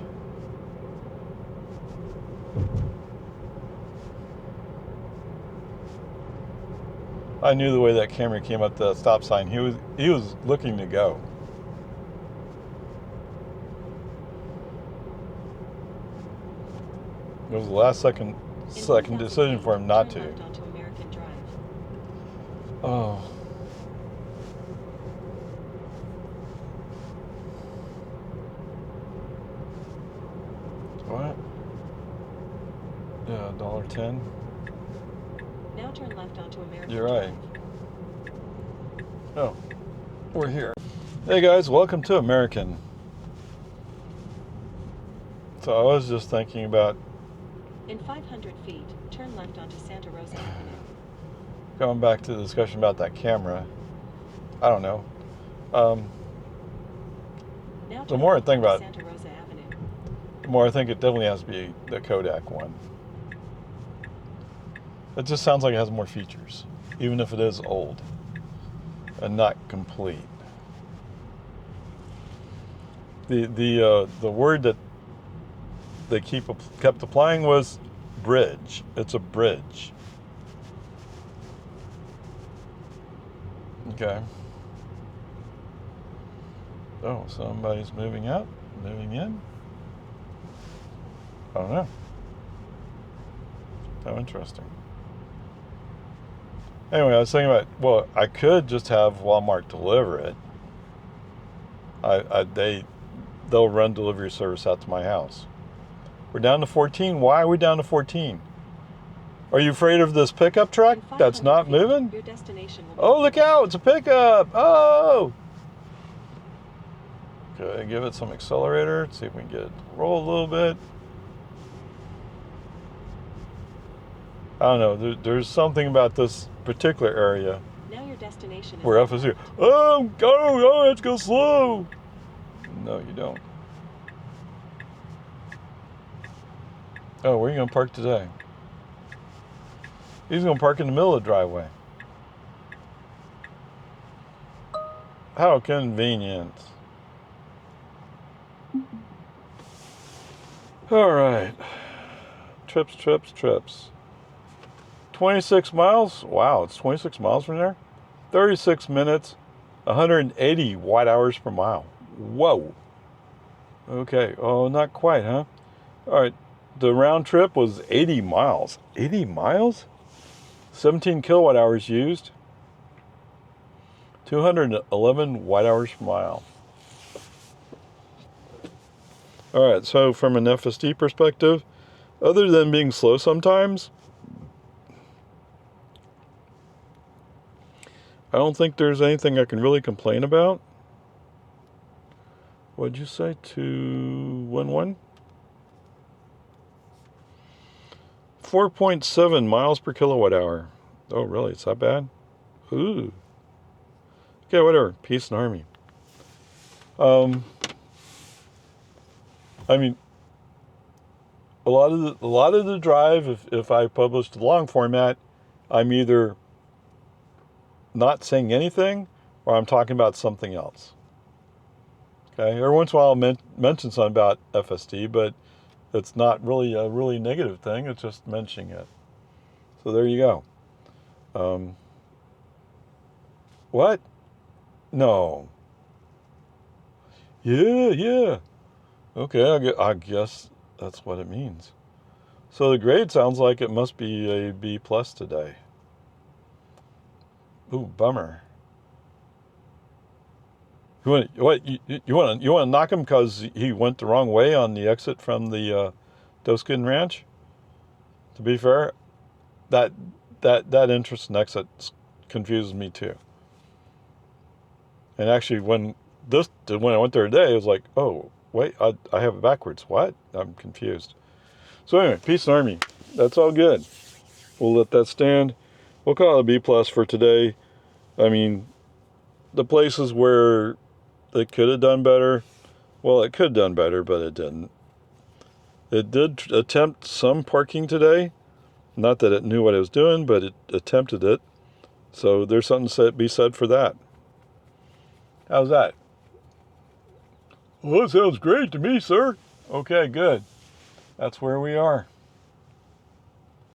I knew the way that camera came up the stop sign. He was looking to go. It was the last second decision for him not to. Turn left onto American Drive. Oh. What? Yeah, $1.10. Now turn left onto American You're right. Drive. Oh, we're here. Hey guys, welcome to American. So I was just thinking about In 500 feet, turn left onto Santa Rosa Avenue. going back to the discussion about that camera. I don't know. Now The turn more I left think onto about it, Santa Rosa Avenue. the more I think it definitely has to be the Kodak one. It just sounds like it has more features, even if it is old and not complete. The word that they kept applying was bridge. It's a bridge. Okay. Oh, somebody's moving out, moving in. I don't know. How interesting. Anyway, I was thinking about, well, I could just have Walmart deliver it. They'll run delivery service out to my house. We're down to 14. Why are we down to 14? Are you afraid of this pickup truck that's not moving? Your destination will be Oh, look out! It's a pickup! Oh! Okay, give it some accelerator. See if we can get it to roll a little bit. I don't know. There's something about this particular area Now your destination is where to the FSD. left. Oh, go! Oh, let's go slow. No, you don't. Oh, where are you gonna park today? He's gonna park in the middle of the driveway. How convenient. All right. Trips. 26 miles? Wow, it's 26 miles from there? 36 minutes, 180 watt hours per mile. Whoa. Okay, oh, not quite, huh? All right, the round trip was 80 miles. 80 miles? 17 kilowatt hours used. 211 watt hours per mile. All right, so from an FSD perspective, other than being slow sometimes, I don't think there's anything I can really complain about. What'd you say? 211? 4.7 miles per kilowatt hour. Oh, really? It's that bad? Ooh. Okay, whatever. Peace and Army. I mean, a lot of the drive, if I publish the long format, I'm either not saying anything or I'm talking about something else. Okay, every once in a while I'll mention something about FSD, but it's not really a really negative thing. It's just mentioning it. So there you go. What? No. Yeah. Okay, I guess that's what it means. So the grade sounds like it must be a B+ today. Ooh, bummer. You want to knock him because he went the wrong way on the exit from the Doeskin Ranch? To be fair, that entrance and exit confuses me too. And actually, when I went there today, it was like, oh wait, I have it backwards. What? I'm confused. So anyway, peace and Army. That's all good. We'll let that stand. We'll call it a B+ for today. I mean, the places where it could have done better, well, it could have done better, but it didn't. It did attempt some parking today. Not that it knew what it was doing, but it attempted it. So there's something to be said for that. How's that? Well, that sounds great to me, sir. Okay, good. That's where we are.